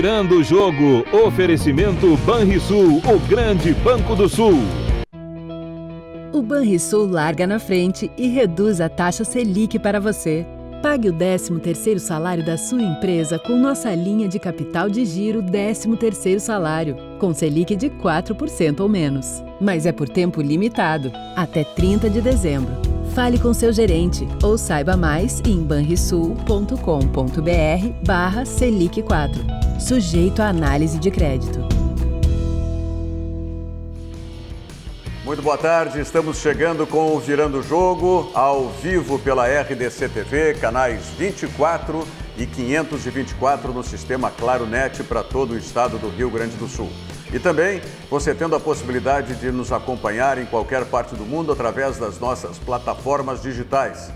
Virando o Jogo, oferecimento Banrisul, o grande Banco do Sul. O Banrisul larga na frente e reduz a taxa Selic para você. Pague o 13º salário da sua empresa com nossa linha de capital de giro 13º salário, com Selic de 4% ou menos. Mas é por tempo limitado, até 30 de dezembro. Fale com seu gerente ou saiba mais em banrisul.com.br/Selic4. Sujeito à análise de crédito. Muito boa tarde, estamos chegando com o Virando o Jogo, ao vivo pela RDC TV, canais 24 e 524 no sistema Claro Net para todo o estado do Rio Grande do Sul. E também você tendo a possibilidade de nos acompanhar em qualquer parte do mundo através das nossas plataformas digitais.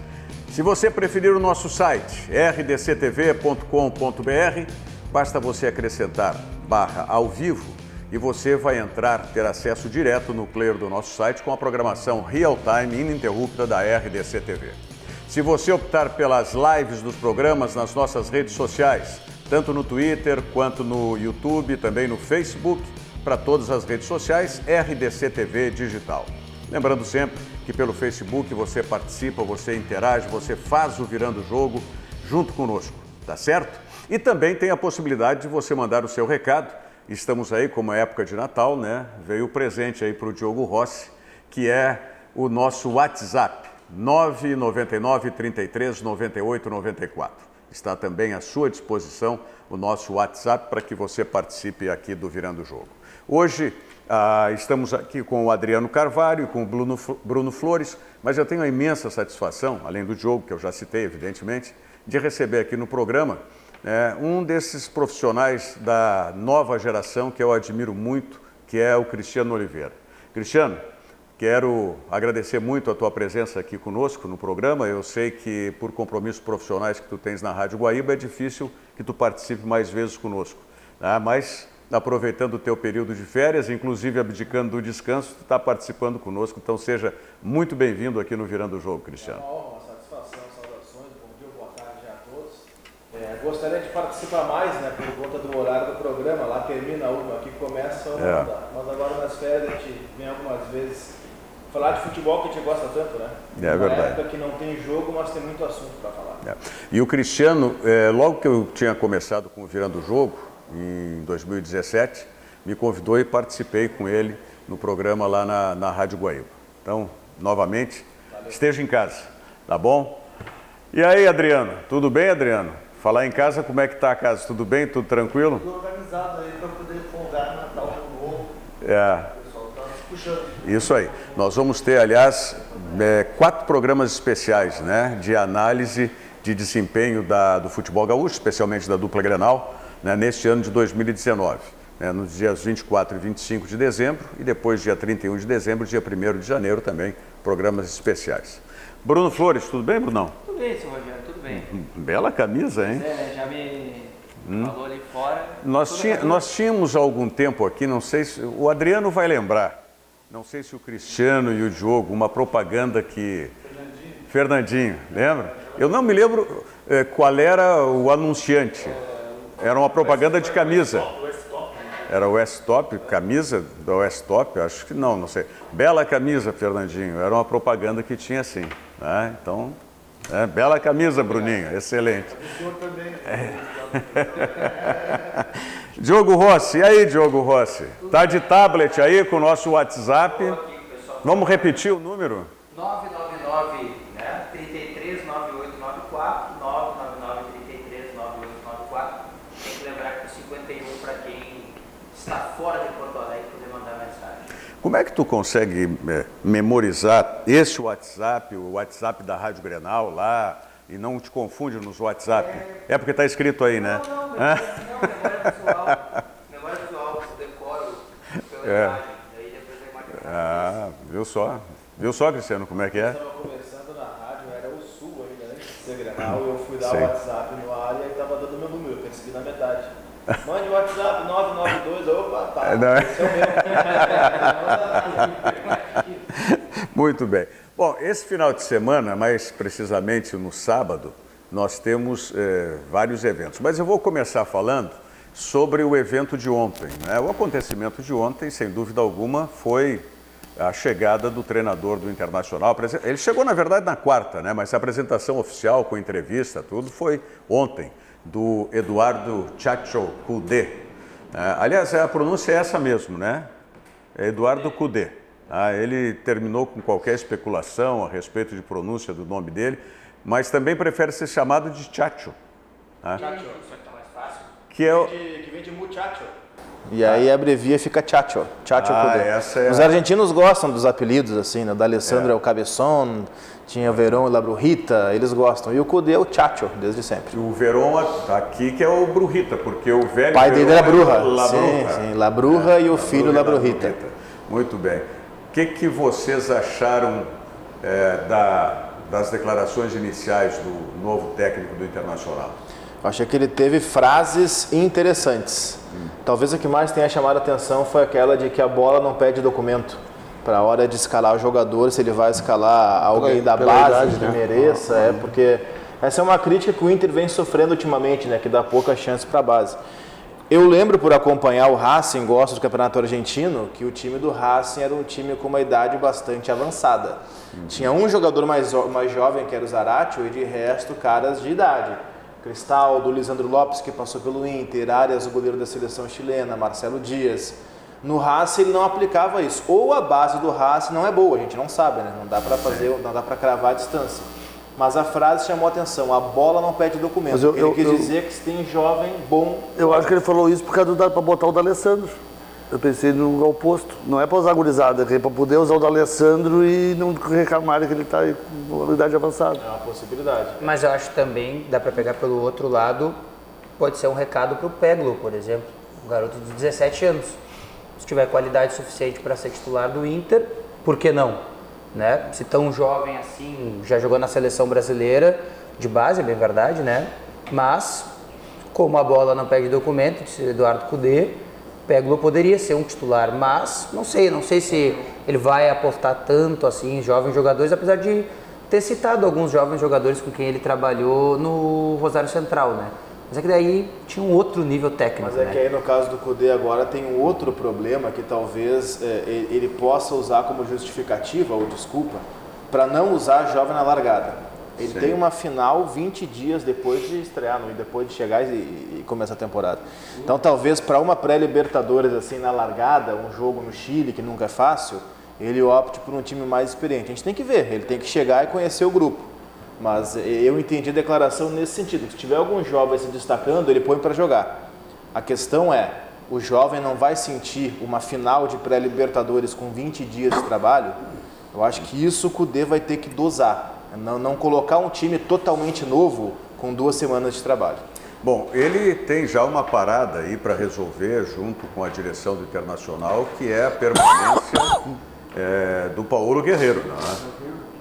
Se você preferir o nosso site, rdctv.com.br, basta você acrescentar /ao vivo e você vai ter acesso direto no player do nosso site com a programação real-time ininterrupta da RDC TV. Se você optar pelas lives dos programas nas nossas redes sociais, tanto no Twitter quanto no YouTube, também no Facebook, para todas as redes sociais, RDC TV Digital. Lembrando sempre que pelo Facebook você participa, você interage, você faz o Virando o Jogo junto conosco, tá certo? E também tem a possibilidade de você mandar o seu recado. Estamos aí, como é época de Natal, né? Veio o presente aí para o Diogo Rossi, que é o nosso WhatsApp, 999 33 98 94. Está também à sua disposição o nosso WhatsApp para que você participe aqui do Virando o Jogo. Hoje estamos aqui com o Adriano Carvalho e com o Bruno Flores, mas eu tenho a imensa satisfação, além do Diogo, que eu já citei, evidentemente, de receber aqui no programa um desses profissionais da nova geração que eu admiro muito, que é o Cristiano Oliveira. Cristiano, quero agradecer muito a tua presença aqui conosco no programa. Eu sei que por compromissos profissionais que tu tens na Rádio Guaíba é difícil que tu participe mais vezes conosco, né? Mas aproveitando o teu período de férias, inclusive abdicando do descanso, tu está participando conosco, então seja muito bem-vindo aqui no Virando o Jogo, Cristiano. É uma honra, uma satisfação, saudações, bom dia, boa tarde a todos. Gostaria de participar mais, né, por conta do horário do programa, lá termina uma, aqui começa outra, mas agora nas férias a gente vem algumas vezes falar de futebol que a gente gosta tanto, né? É verdade. Na época que não tem jogo, mas tem muito assunto para falar. E o Cristiano, logo que eu tinha começado com o Virando o Jogo, em 2017, me convidou e participei com ele no programa lá na Rádio Guaíba. Então, novamente, esteja em casa, tá bom? E aí, Adriano, tudo bem, Adriano? Falar em casa, como é que tá a casa? Tudo bem? Tudo tranquilo? Tudo organizado aí para poder folgar no Natal novo. O pessoal tá puxando. Isso aí. Nós vamos ter, aliás, 4 programas especiais, né, de análise de desempenho do futebol gaúcho, especialmente da dupla Grenal, né, neste ano de 2019, né, nos dias 24 e 25 de dezembro e depois dia 31 de dezembro, dia 1º de janeiro também, programas especiais. Bruno Flores, tudo bem, Brunão? Tudo bem, seu Rogério, tudo bem. Bela camisa, hein? Já me falou ali fora. Nós tínhamos há algum tempo aqui, não sei se o Adriano vai lembrar, não sei se o Cristiano e o Diogo, uma propaganda que... Fernandinho, lembra? Eu não me lembro qual era o anunciante. Era uma propaganda de camisa. Era o S-Top, camisa do S-Top, acho que não sei. Bela camisa, Fernandinho, era uma propaganda que tinha assim, né? Então, bela camisa, Bruninho, excelente. O senhor também. Diogo Rossi, e aí, Diogo Rossi? Tá de tablet aí com o nosso WhatsApp? Vamos repetir o número? 999, né? 339894, 999 339894. Tem que lembrar que o 51 para quem está fora de Porto Alegre poder mandar mensagem. Como é que tu consegue memorizar esse WhatsApp, o WhatsApp da Rádio Grenal lá, e não te confunde nos WhatsApp? É porque está escrito aí, né? Não, memória visual, eu decoro pela imagem, daí depois é mais viu só? Viu só, Cristiano, como é que é? Eu estava conversando na rádio, era o Sul ainda, né? Grenal, eu fui dar o WhatsApp no ar e aí estava dando meu número, eu percebi na metade. Mande o WhatsApp 992, opa, tá. Esse é o meu. Muito bem. Bom, esse final de semana, mais precisamente no sábado, nós temos vários eventos. Mas eu vou começar falando sobre o evento de ontem, né? O acontecimento de ontem, sem dúvida alguma, foi a chegada do treinador do Internacional. Ele chegou, na verdade, na quarta, né? Mas a apresentação oficial, com entrevista, tudo, foi ontem, do Eduardo Chacho Kudê. Aliás, a pronúncia é essa mesmo, né? É Eduardo Kudê. Ele terminou com qualquer especulação a respeito de pronúncia do nome dele, mas também prefere ser chamado de Chacho. Chacho, mais fácil. Que vem de muchacho. E aí abrevia e fica Chacho. Chacho Kudê. Os argentinos gostam dos apelidos, assim, né? O da Alessandro é o Cabeçon, tinha o Verón e La Brujita, eles gostam. E o Kudê é o Chacho, desde sempre. O Verón aqui que é o Brujita, porque o velho... O pai dele era Bruja. Sim, La Bruja e o filho La Brujita. Muito bem. O que vocês acharam das declarações iniciais do novo técnico do Internacional? Eu achei que ele teve frases interessantes. Talvez a que mais tenha chamado a atenção foi aquela de que a bola não pede documento. Para a hora de escalar o jogador, se ele vai escalar alguém da base que mereça, porque essa é uma crítica que o Inter vem sofrendo ultimamente, né, que dá pouca chance para a base. Eu lembro, por acompanhar o Racing, gosto do Campeonato Argentino, que o time do Racing era um time com uma idade bastante avançada. Tinha um jogador mais jovem, que era o Zaratio, e de resto, caras de idade. Cristaldo, Lisandro Lopes, que passou pelo Inter, Arias, o goleiro da seleção chilena, Marcelo Dias. No Racing ele não aplicava isso. Ou a base do Racing não é boa, a gente não sabe, né? Não dá para cravar a distância. Mas a frase chamou a atenção, a bola não pede documento. Ele quis dizer que se tem jovem bom... Eu acho que ele falou isso por causa para botar o D'Alessandro. Eu pensei no lugar oposto. Não é para usar a gurizada, é para poder usar o D'Alessandro e não reclamar que ele está com uma idade avançada. É uma possibilidade. Mas eu acho também, dá para pegar pelo outro lado, pode ser um recado para o Peglo, por exemplo. Um garoto de 17 anos. Se tiver qualidade suficiente para ser titular do Inter, por que não? Né? Se tão jovem assim, já jogou na seleção brasileira, de base, é bem verdade, né? Mas, como a bola não pede documento, disse Eduardo Kudê, Peglo poderia ser um titular, mas não sei se ele vai apostar tanto assim em jovens jogadores, apesar de ter citado alguns jovens jogadores com quem ele trabalhou no Rosário Central, né? Mas é que daí tinha um outro nível técnico. Mas é que aí no caso do Kudê agora tem um outro problema que talvez ele possa usar como justificativa ou desculpa para não usar jovem na largada. Ele tem uma final 20 dias depois de estrear, depois de chegar e começar a temporada. Então talvez para uma pré-Libertadores assim na largada, um jogo no Chile que nunca é fácil, ele opte por um time mais experiente. A gente tem que ver, ele tem que chegar e conhecer o grupo. Mas eu entendi a declaração nesse sentido, que se tiver algum jovem se destacando, ele põe para jogar. A questão é, o jovem não vai sentir uma final de pré-Libertadores com 20 dias de trabalho? Eu acho que isso o Kudê vai ter que dosar. Não colocar um time totalmente novo com 2 semanas de trabalho. Bom, ele tem já uma parada aí para resolver junto com a direção do Internacional, que é a permanência do Paulo Guerreiro, né?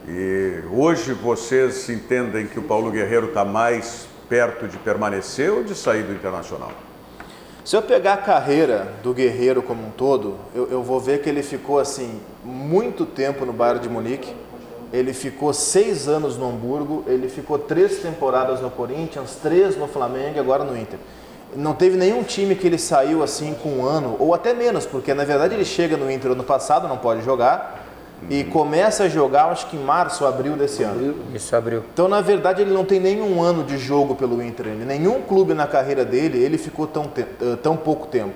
E hoje vocês entendem que o Paulo Guerreiro está mais perto de permanecer ou de sair do Internacional? Se eu pegar a carreira do Guerreiro como um todo, eu vou ver que ele ficou assim muito tempo no Bayern de Munique. Ele ficou 6 anos no Hamburgo, ele ficou 3 temporadas no Corinthians, 3 no Flamengo e agora no Inter. Não teve nenhum time que ele saiu assim com 1 ano, ou até menos, porque na verdade ele chega no Inter ano passado, não pode jogar, e começa a jogar acho que em março, abril desse ano. Isso, abril. Então na verdade ele não tem nenhum ano de jogo pelo Inter, nenhum clube na carreira dele, ele ficou tão pouco tempo.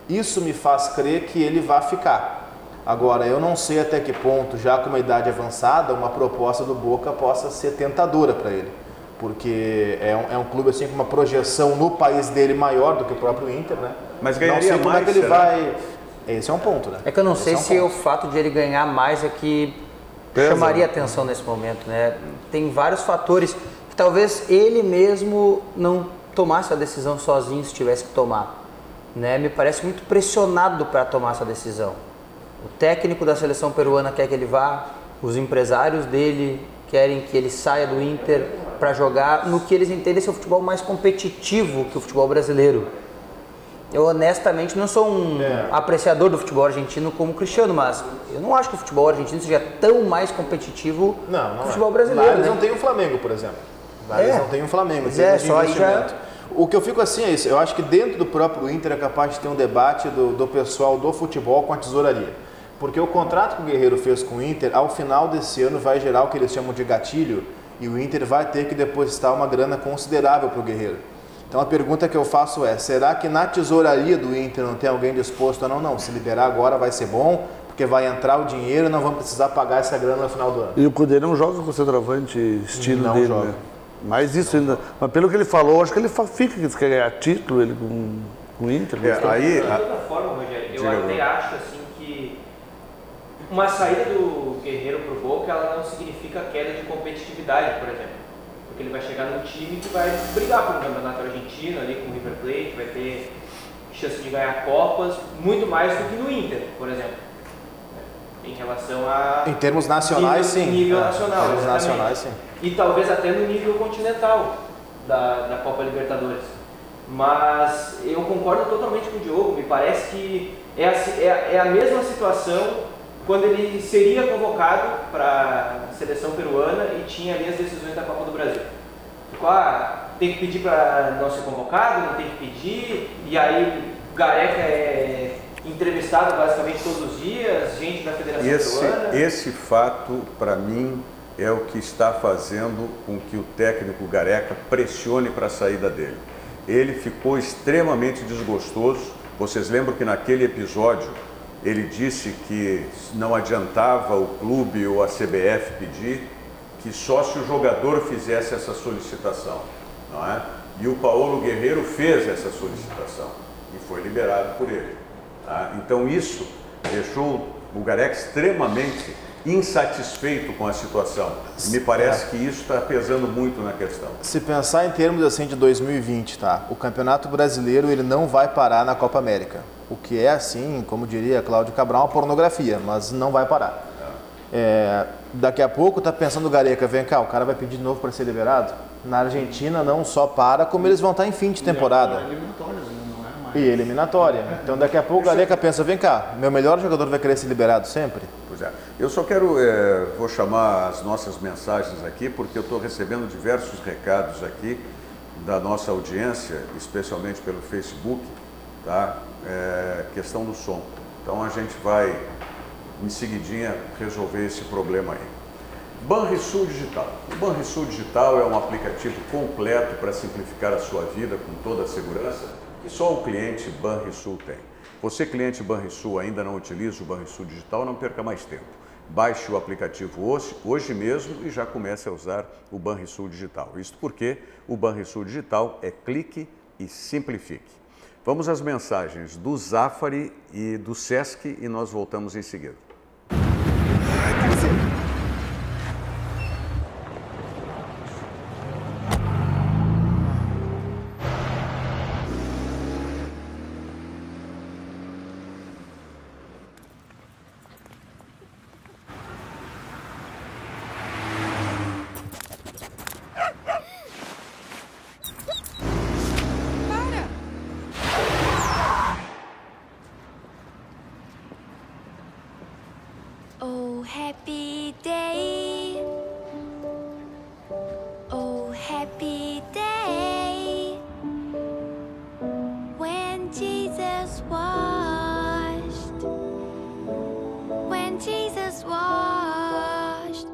Isso me faz crer que ele vai ficar. Agora, eu não sei até que ponto, já com uma idade avançada, uma proposta do Boca possa ser tentadora para ele. Porque é um clube assim, com uma projeção no país dele maior do que o próprio Inter, né? Mas ganharia não sei como mais, é que ele será? vai... Esse é um ponto, né? É que eu não sei se o fato de ele ganhar mais é que chamaria atenção nesse momento, né? Tem vários fatores que talvez ele mesmo não tomasse a decisão sozinho se tivesse que tomar, né? Me parece muito pressionado para tomar essa decisão. O técnico da seleção peruana quer que ele vá, os empresários dele querem que ele saia do Inter para jogar no que eles entendem ser o futebol mais competitivo que o futebol brasileiro. Eu honestamente não sou um apreciador do futebol argentino como o Cristiano, mas eu não acho que o futebol argentino seja tão mais competitivo que o futebol brasileiro. Eles não tem o Flamengo, por exemplo. Eles não tem o Flamengo. Só aí já... O que eu fico assim é isso, eu acho que dentro do próprio Inter é capaz de ter um debate do pessoal do futebol com a tesouraria. Porque o contrato que o Guerreiro fez com o Inter, ao final desse ano, vai gerar o que eles chamam de gatilho, e o Inter vai ter que depositar uma grana considerável para o Guerreiro. Então a pergunta que eu faço é, será que na tesouraria do Inter não tem alguém disposto a não, se liberar agora vai ser bom, porque vai entrar o dinheiro e não vamos precisar pagar essa grana no final do ano? E o Cudê não joga com o centroavante estilo não dele, joga. né? Mas isso ainda. Mas pelo que ele falou, acho que ele fica que quer ganhar título ele com o Inter. De toda forma, Rogério, eu até acho assim que uma saída do Guerreiro pro Boca, ela não significa queda de competitividade, por exemplo. Porque ele vai chegar num time que vai brigar por um campeonato argentino ali com o River Plate, vai ter chance de ganhar Copas, muito mais do que no Inter, por exemplo. Em relação a... Em termos nacionais, sim. Nível nacional, em termos nacionais, sim. E talvez até no nível continental da Copa Libertadores. Mas eu concordo totalmente com o Diogo, me parece que é a mesma situação quando ele seria convocado para a seleção peruana e tinha ali as decisões da Copa do Brasil. Ficou, tem que pedir para não ser convocado, não tem que pedir, e aí o Gareca é entrevistado basicamente todos os dias, gente da Federação Peruana. Esse fato, para mim, é o que está fazendo com que o técnico Gareca pressione para a saída dele. Ele ficou extremamente desgostoso. Vocês lembram que naquele episódio ele disse que não adiantava o clube ou a CBF pedir, que só se o jogador fizesse essa solicitação, não é? E o Paulo Guerreiro fez essa solicitação e foi liberado por ele. Tá? Então isso deixou o Gareca extremamente insatisfeito com a situação. E me parece que isso está pesando muito na questão. Se pensar em termos assim de 2020, tá? O Campeonato Brasileiro ele não vai parar na Copa América. O que é assim, como diria Cláudio Cabral, uma pornografia, mas não vai parar. Daqui a pouco tá pensando o Gareca, vem cá, o cara vai pedir de novo para ser liberado? Na Argentina não só para, como eles vão estar em fim de temporada. E eliminatória. Então daqui a pouco o Gareca pensa, vem cá, meu melhor jogador vai querer ser liberado sempre? Pois é. Eu só quero, vou chamar as nossas mensagens aqui, porque eu estou recebendo diversos recados aqui da nossa audiência, especialmente pelo Facebook, tá? Questão do som. Então a gente vai, em seguidinha, resolver esse problema aí. Banrisul Digital. O Banrisul Digital é um aplicativo completo para simplificar a sua vida com toda a segurança que só o cliente Banrisul tem. Você, cliente Banrisul, ainda não utiliza o Banrisul Digital, não perca mais tempo. Baixe o aplicativo hoje mesmo e já comece a usar o Banrisul Digital. Isto porque o Banrisul Digital é clique e simplifique. Vamos às mensagens do Zafari e do Sesc e nós voltamos em seguida. Oh, happy day. Oh, happy day. When Jesus washed. When Jesus washed.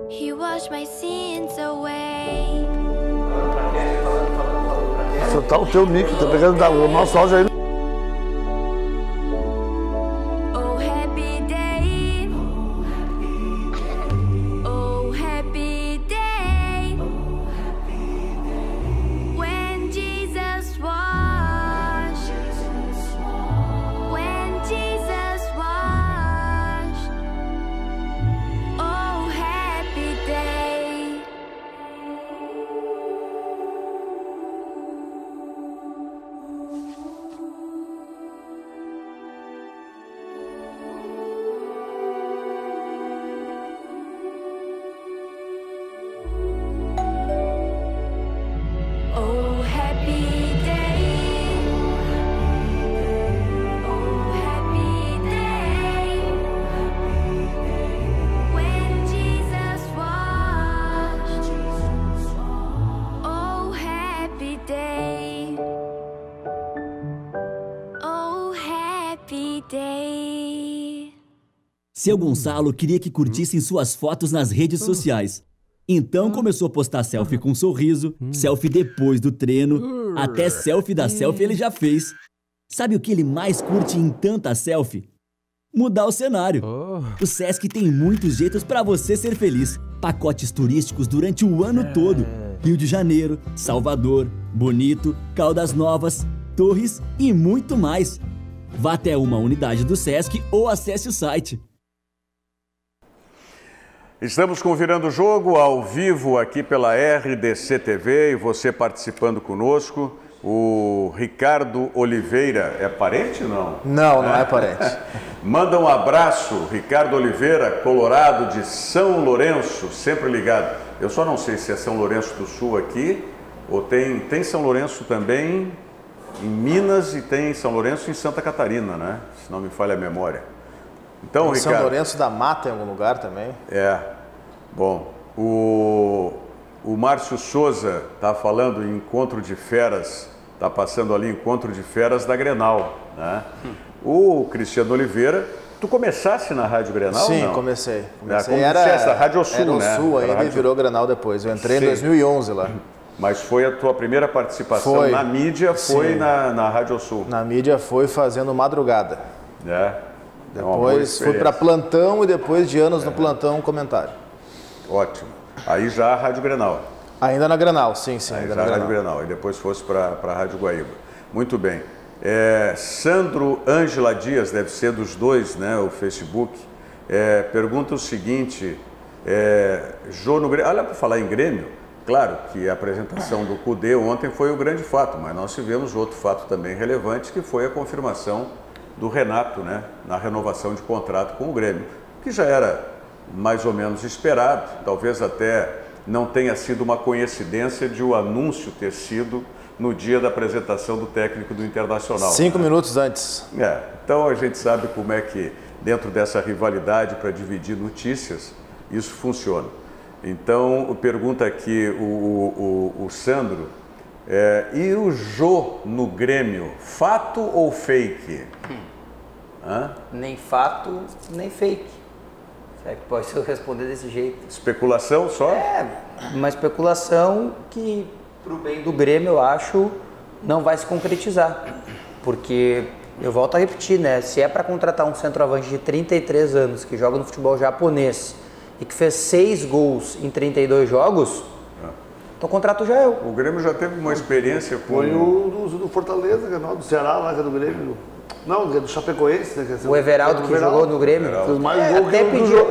He washed my sins away. Só tá o teu nick, tá pegando o nosso áudio aí. Seu Gonçalo queria que curtissem suas fotos nas redes sociais. Então começou a postar selfie com um sorriso, selfie depois do treino, até selfie da selfie ele já fez. Sabe o que ele mais curte em tanta selfie? Mudar o cenário. O Sesc tem muitos jeitos para você ser feliz. Pacotes turísticos durante o ano todo. Rio de Janeiro, Salvador, Bonito, Caldas Novas, Torres e muito mais. Vá até uma unidade do Sesc ou acesse o site. Estamos com o Virando o Jogo ao vivo aqui pela RDC TV e você participando conosco. O Ricardo Oliveira, é parente ou não? Não, não é parente. Manda um abraço, Ricardo Oliveira, Colorado de São Lourenço, sempre ligado. Eu só não sei se é São Lourenço do Sul aqui, ou tem São Lourenço também em Minas e tem São Lourenço em Santa Catarina, né? Se não me falha a memória. Então, tem Ricardo, São Lourenço da Mata em algum lugar também? Bom, o Márcio Souza está falando em Encontro de Feras, está passando ali Encontro de Feras da Grenal, né? O Cristiano Oliveira, tu começasse na Rádio Grenal? Sim, não? comecei. Era Rádio Sul, era o né? Sul ainda e virou Grenal depois. Eu entrei em 2011 lá. Mas foi a tua primeira participação na mídia, foi na Rádio Sul? Na mídia foi fazendo madrugada. Depois fui para plantão e depois de anos no plantão, um comentário. Ótimo. Aí já a Rádio Grenal. Ainda na Grenal, sim. Aí ainda já na Rádio Grenal. E depois fosse para a Rádio Guaíba. Muito bem. Sandro Ângela Dias, deve ser dos dois, né? O Facebook. Pergunta o seguinte, Jô no Grêmio. Olha, para falar em Grêmio, claro que a apresentação do Cudê ontem foi o grande fato, mas nós tivemos outro fato também relevante, que foi a confirmação do Renato, né? Na renovação de contrato com o Grêmio, que já era mais ou menos esperado, talvez até não tenha sido uma coincidência de o anúncio ter sido no dia da apresentação do técnico do Internacional. 5 minutos antes. Então a gente sabe como é que dentro dessa rivalidade para dividir notícias, isso funciona. Então pergunta aqui o Sandro, e o Jô no Grêmio, fato ou fake? Nem fato, nem fake. É que pode responder desse jeito. Especulação só? Uma especulação que, pro bem do Grêmio, eu acho, não vai se concretizar. Porque, eu volto a repetir, né? Se é para contratar um centroavante de 33 anos, que joga no futebol japonês, e que fez 6 gols em 32 jogos, então o contrato já é eu. O Grêmio já teve uma experiência com... Foi o do Fortaleza, do Ceará, lá, que é do Grêmio. Não, do Chapecoense, né? O Everaldo que jogou no Grêmio.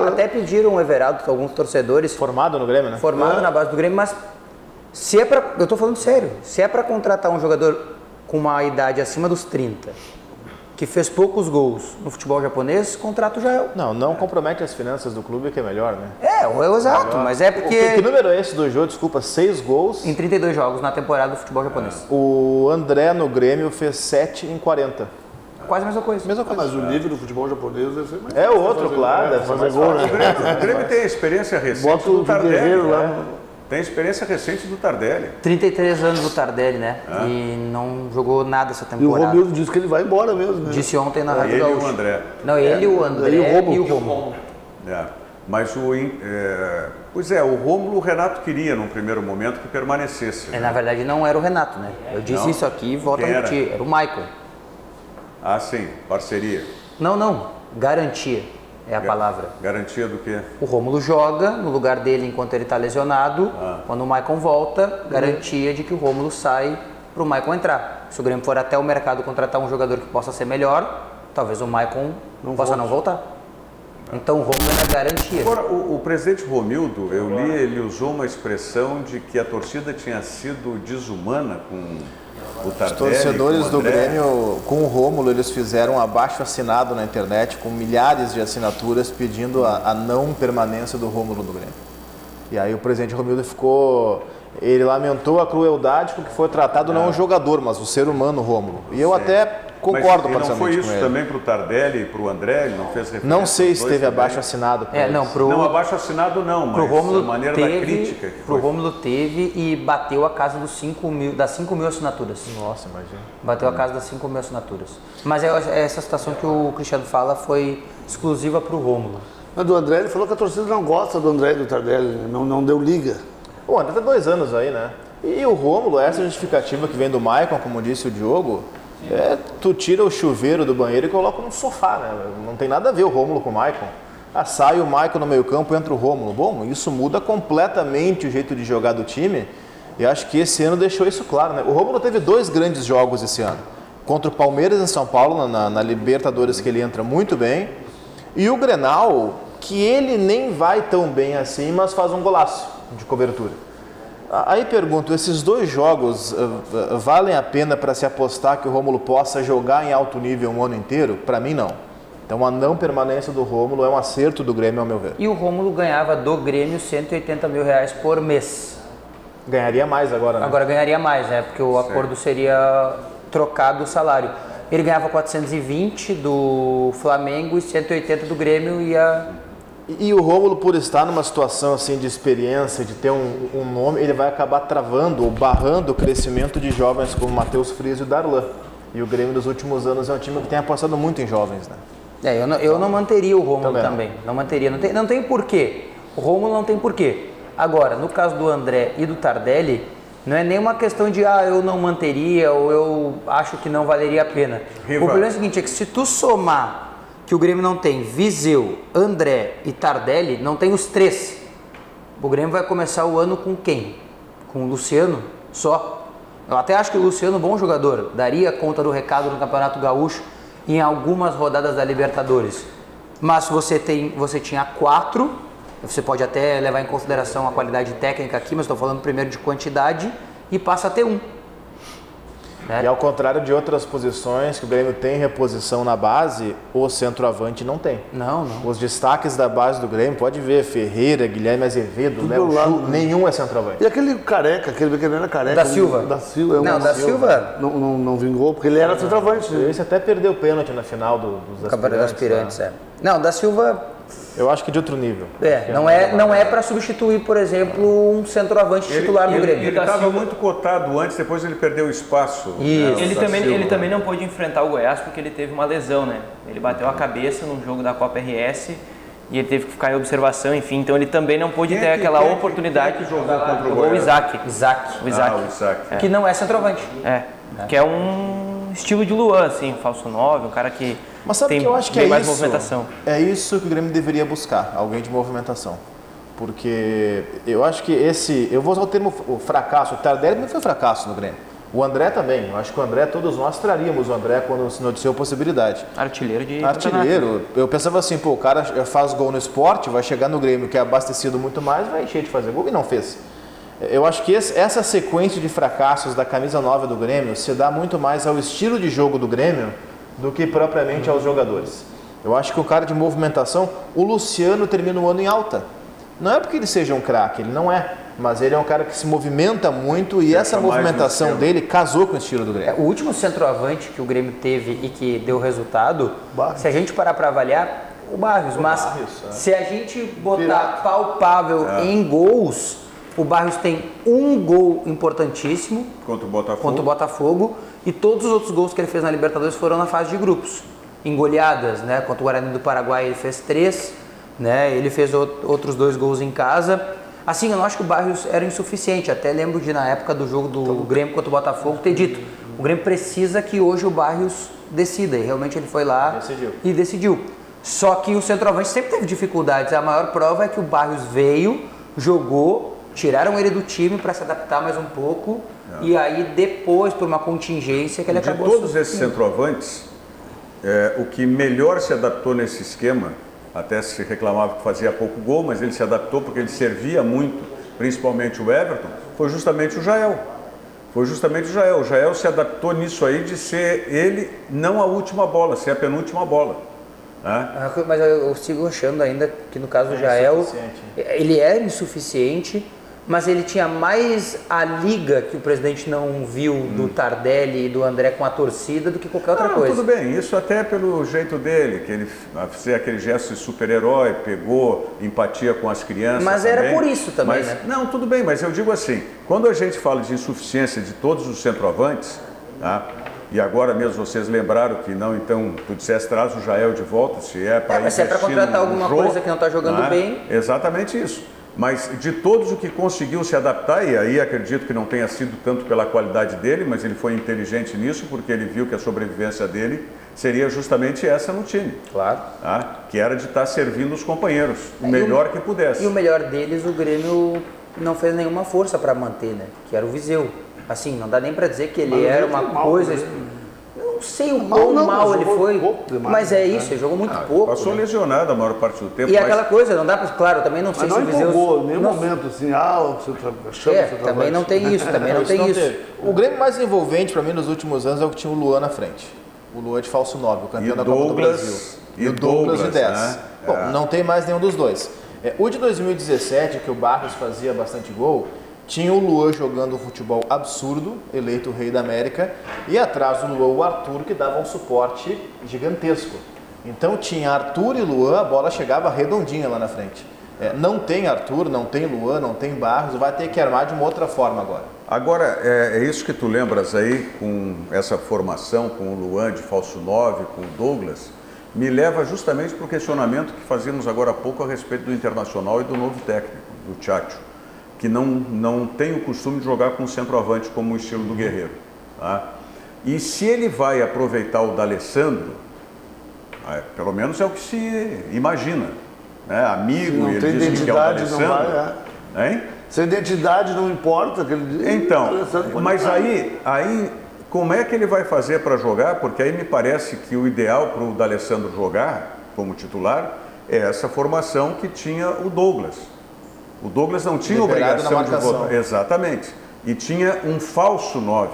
Até pediram o Everaldo, que alguns torcedores... Formado no Grêmio, né? Formado na base do Grêmio, mas se é pra... Eu tô falando sério. Se é para contratar um jogador com uma idade acima dos 30, que fez poucos gols no futebol japonês, contrato já é... Não compromete as finanças do clube, que é melhor, né? Exato, mas é porque... Que número é esse do jogo? Desculpa, 6 gols? Em 32 jogos na temporada do futebol japonês. O André no Grêmio fez 7 em 40. Quase a mesma coisa. Mas o nível do futebol japonês deve ser mais... É outro, claro. Deve fazer gol, né? O Grêmio tem a experiência recente do Tardelli. Tem a experiência recente do Tardelli. 33 anos do Tardelli, né? E não jogou nada essa temporada. E o Romildo disse que ele vai embora mesmo, né? Disse ontem na Rádio Gaúcha. Ele e o André. Não, ele, o André e o Rômulo. Mas o Rômulo, o Renato queria, num primeiro momento, que permanecesse. Na verdade, não era o Renato, né? Eu disse isso aqui e volto a repetir. Era o Maicon. Ah, sim. Parceria. Não. Garantia é a palavra. Garantia do quê? O Rômulo joga no lugar dele enquanto ele está lesionado. Quando o Maicon volta, garantia de que o Rômulo sai para o Maicon entrar. Se o Grêmio for até o mercado contratar um jogador que possa ser melhor, talvez o Maicon possa não voltar. Então o Rômulo é na garantia. Agora, o presidente Romildo, eu li, ele usou uma expressão de que a torcida tinha sido desumana com o Tardelli. Os torcedores do Grêmio, com o Rômulo, eles fizeram um abaixo-assinado na internet com milhares de assinaturas pedindo a não permanência do Rômulo no Grêmio. E aí o presidente Romildo ele lamentou a crueldade com que foi tratado não o jogador, mas o ser humano Rômulo. E eu até Concordo Mas, parcialmente não foi isso com ele. também para o Tardelli e para o André? Ele não fez referência? Não sei se aos dois teve também? abaixo assinado. Não, abaixo assinado não, mas Pro Rômulo a maneira teve, da crítica que pro foi. Rômulo teve e bateu a casa das 5 mil assinaturas. Nossa, imagina. Bateu a casa das 5 mil assinaturas. Mas essa situação que o Cristiano fala foi exclusiva pro Rômulo. Mas do André, ele falou que a torcida não gosta do André e do Tardelli, não deu liga. O André tá 2 anos aí, né? E o Rômulo, essa justificativa que vem do Maicon, como disse o Diogo, tu tira o chuveiro do banheiro e coloca no sofá, né? Não tem nada a ver o Rômulo com o Maicon. Sai o Maicon no meio campo, entra o Rômulo. Bom, isso muda completamente o jeito de jogar do time e acho que esse ano deixou isso claro, né? O Rômulo teve 2 grandes jogos esse ano. Contra o Palmeiras em São Paulo, na Libertadores, que ele entra muito bem. E o Grenal, que ele nem vai tão bem assim, mas faz um golaço de cobertura. Aí pergunto, esses 2 jogos valem a pena para se apostar que o Rômulo possa jogar em alto nível um ano inteiro? Para mim, não. Então a não permanência do Rômulo é um acerto do Grêmio, ao meu ver. E o Rômulo ganhava do Grêmio R$180 mil por mês. Ganharia mais agora, né? Agora ganharia mais, né? Porque o acordo seria trocado o salário. Ele ganhava 420 do Flamengo e 180 do Grêmio E o Rômulo, por estar numa situação assim de experiência, de ter um nome, ele vai acabar travando ou barrando o crescimento de jovens como Matheus Frias e o Darlan. E o Grêmio nos últimos anos é um time que tem apostado muito em jovens, né? Eu não manteria o Rômulo também. Não manteria. Não tem porquê. O Rômulo não tem porquê. Agora, no caso do André e do Tardelli, não é nenhuma questão de eu não manteria ou eu acho que não valeria a pena. Riva. O problema é o seguinte, é que se tu somar que o Grêmio não tem Viseu, André e Tardelli, não tem os 3. O Grêmio vai começar o ano com quem? Com o Luciano só. Eu até acho que o Luciano, bom jogador, daria conta do recado no Campeonato Gaúcho em algumas rodadas da Libertadores. Mas você tinha 4, você pode até levar em consideração a qualidade técnica aqui, mas estou falando primeiro de quantidade, e passa a ter 1. E ao contrário de outras posições que o Grêmio tem reposição na base, o centroavante não tem. Não. Os destaques da base do Grêmio, pode ver, Ferreira, Guilherme Azevedo, Léo Chu, nenhum é centroavante. E aquele careca, aquele que não era careca? Da Silva. Da Silva. Silva Não vingou, porque ele era centroavante. Né? Esse até perdeu o pênalti na final dos aspirantes. Não, da Silva... Eu acho que de outro nível. Não é para substituir, por exemplo, um centroavante titular do Grêmio. Ele estava muito cotado antes, depois ele perdeu espaço. Isso. Ele também não pôde enfrentar o Goiás porque ele teve uma lesão, né? Ele bateu a cabeça num jogo da Copa RS e ele teve que ficar em observação, enfim. Então ele também não pôde ter aquela oportunidade de jogar contra o Goiás. O Isaac. Que não é centroavante. Que é um estilo de Luan, assim, falso 9, um cara que Mas sabe tem que eu acho que mais movimentação. É isso que o Grêmio deveria buscar, alguém de movimentação. Porque eu acho que eu vou usar o termo fracasso, o Tardelli não foi fracasso no Grêmio. O André também, eu acho que o André, todos nós traríamos o André quando se noticiou a possibilidade. Artilheiro. Eu pensava assim, o cara faz gol no esporte, vai chegar no Grêmio que é abastecido muito mais, vai encher de fazer gol e não fez. Eu acho que essa sequência de fracassos da camisa 9 do Grêmio se dá muito mais ao estilo de jogo do Grêmio do que propriamente aos jogadores. Eu acho que o cara de movimentação, o Luciano termina o ano em alta. Não é porque ele seja um craque, ele não é. Mas ele é um cara que se movimenta muito e essa movimentação dele casou com o estilo do Grêmio. O último centroavante que o Grêmio teve e que deu resultado, se a gente parar para avaliar, o Barrios. Se a gente botar palpável em gols, o Barrios tem um gol importantíssimo contra o Botafogo e todos os outros gols que ele fez na Libertadores foram na fase de grupos, em goleadas, né? Contra o Guarani do Paraguai ele fez 3, né? Ele fez outros 2 gols em casa. Assim, eu não acho que o Barrios era insuficiente, até lembro de na época do jogo do Grêmio contra o Botafogo ter dito, o Grêmio precisa que hoje o Barrios decida, e realmente ele foi lá e decidiu. Só que o centroavante sempre teve dificuldades, a maior prova é que o Barrios veio, jogou, tiraram ele do time para se adaptar mais um pouco e aí depois, por uma contingência, que ele acabou... De todos esses centroavantes, o que melhor se adaptou nesse esquema, até se reclamava que fazia pouco gol, mas ele se adaptou porque ele servia muito, principalmente o Everton, foi justamente o Jael. O Jael se adaptou nisso aí de ser ele não a última bola, ser a penúltima bola. Mas eu sigo achando ainda que no caso do Jael, ele é insuficiente, Mas ele tinha mais a liga que o presidente não viu do Tardelli e do André com a torcida do que qualquer outra coisa. Tudo bem, isso até pelo jeito dele, que ele fazia aquele gesto de super-herói, pegou empatia com as crianças. Mas também. era por isso também, né? Não, tudo bem, mas eu digo assim, quando a gente fala de insuficiência de todos os centroavantes, tá? E agora mesmo vocês lembraram que não, então tu disseste, traz o Jael de volta, se é para mas se é para contratar alguma coisa que não está jogando bem. Exatamente isso. Mas de todos o que conseguiu se adaptar, e aí acredito que não tenha sido tanto pela qualidade dele, mas ele foi inteligente nisso, porque ele viu que a sobrevivência dele seria justamente essa no time. Claro. Tá? Que era de estar servindo os companheiros, o melhor que pudesse. E o melhor deles, o Grêmio não fez nenhuma força para manter, né? Que era o Viseu. Assim, não dá nem para dizer que ele era uma coisa... Não sei o quão mal ele foi, mas é isso, ele jogou muito pouco. Passou lesionado a maior parte do tempo. E aquela coisa, não dá para... Claro, também não sei se o Viseu... Não nenhum momento assim, também não tem isso, também não tem isso. O Grêmio mais envolvente para mim nos últimos anos é o que tinha o Luan na frente. O Luan de falso 9, o campeão da Copa do Brasil. E o Douglas de 10. Né? Bom, não tem mais nenhum dos dois. O de 2017, que o Barros fazia bastante gol, tinha o Luan jogando um futebol absurdo, eleito o rei da América, e atrás do Luan o Arthur, que dava um suporte gigantesco. Então tinha Arthur e Luan, a bola chegava redondinha lá na frente. Não tem Arthur, não tem Luan, não tem Barros, vai ter que armar de uma outra forma agora. Agora, é isso que tu lembras aí, com essa formação, com o Luan de falso 9, com o Douglas, me leva justamente para o questionamento que fazíamos agora há pouco a respeito do Internacional e do novo técnico, do Tchatcho, que não tem o costume de jogar com centroavante como o estilo do Guerreiro. Tá? E se ele vai aproveitar o D'Alessandro, pelo menos é o que se imagina, né? Amigo, ele diz que é o D'Alessandro. Hein? Se a identidade não importa, então, mas aí como é que ele vai fazer para jogar? Porque aí me parece que o ideal para o D'Alessandro jogar como titular é essa formação que tinha o Douglas. O Douglas não tinha obrigação de votar. Exatamente. E tinha um falso 9.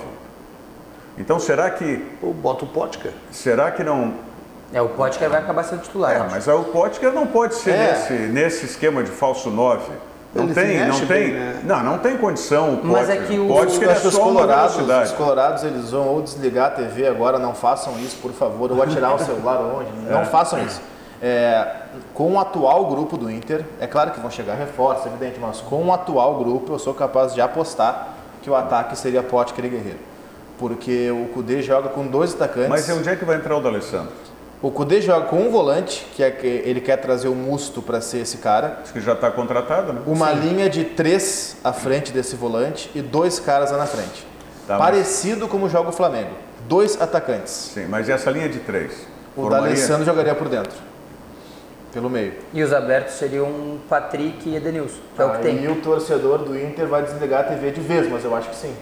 Então será que... Bota o Potker. Será que não... o Potker vai acabar sendo titular. Mas o Potker não pode ser nesse esquema de falso 9. Não tem condição o Potker. Mas é que os colorados eles vão ou desligar a TV agora, não façam isso, por favor, ou atirar o celular onde, não façam isso. Com o atual grupo do Inter, é claro que vão chegar reforços, evidente, mas com o atual grupo eu sou capaz de apostar que o ataque seria Potker e Guerreiro. Porque o Cudê joga com 2 atacantes. Mas onde é que vai entrar o D'Alessandro? O Cudê joga com um volante, que ele quer trazer o Musto para ser esse cara. Acho que já está contratado, né? Uma linha de 3 à frente desse volante e 2 caras lá na frente. Parecido como joga o Flamengo. 2 atacantes. Sim, mas e essa linha de 3? O D'Alessandro jogaria por dentro. Pelo meio. E os abertos seriam Patrick e Edenilson, que é o que tem. E o torcedor do Inter vai desligar a TV de vez, mas eu acho que sim.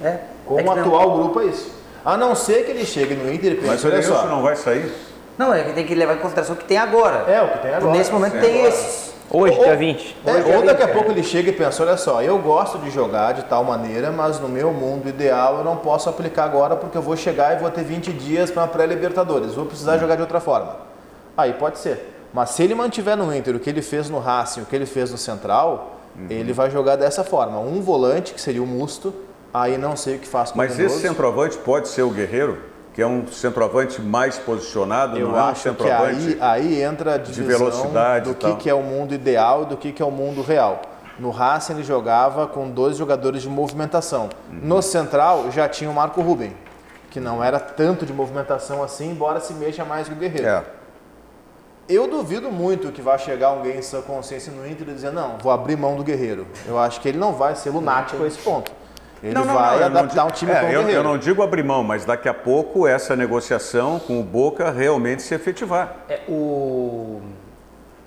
Com o atual grupo é isso. A não ser que ele chegue no Inter e pense, mas o Edenilson não vai sair? Não, tem que levar em consideração o que tem agora. O que tem agora. Nesse momento tem esses. Hoje, dia 20. Ou daqui a pouco ele chega e pensa, olha só, eu gosto de jogar de tal maneira, mas no meu mundo ideal eu não posso aplicar agora porque eu vou chegar e vou ter 20 dias para uma pré-Libertadores, vou precisar jogar de outra forma. Aí pode ser. Mas se ele mantiver no Inter o que ele fez no Racing, o que ele fez no Central, ele vai jogar dessa forma. Um volante, que seria o Musto, aí não sei o que faz com o Mas esse centroavante pode ser o Guerreiro? Que é um centroavante mais posicionado, eu não é um acho centroavante que aí entra a divisão de velocidade do que é o mundo ideal e do que é o mundo real. No Racing ele jogava com 2 jogadores de movimentação. No Central já tinha o Marco Ruben, que não era tanto de movimentação assim, embora se mexa mais que o Guerreiro. Eu duvido muito que vai chegar alguém em sua consciência no Inter e dizer, não, vou abrir mão do Guerreiro. Eu acho que ele não vai ser lunático a esse ponto. Ele vai adaptar um time com o Guerreiro. Eu não digo abrir mão, mas daqui a pouco essa negociação com o Boca realmente se efetivar.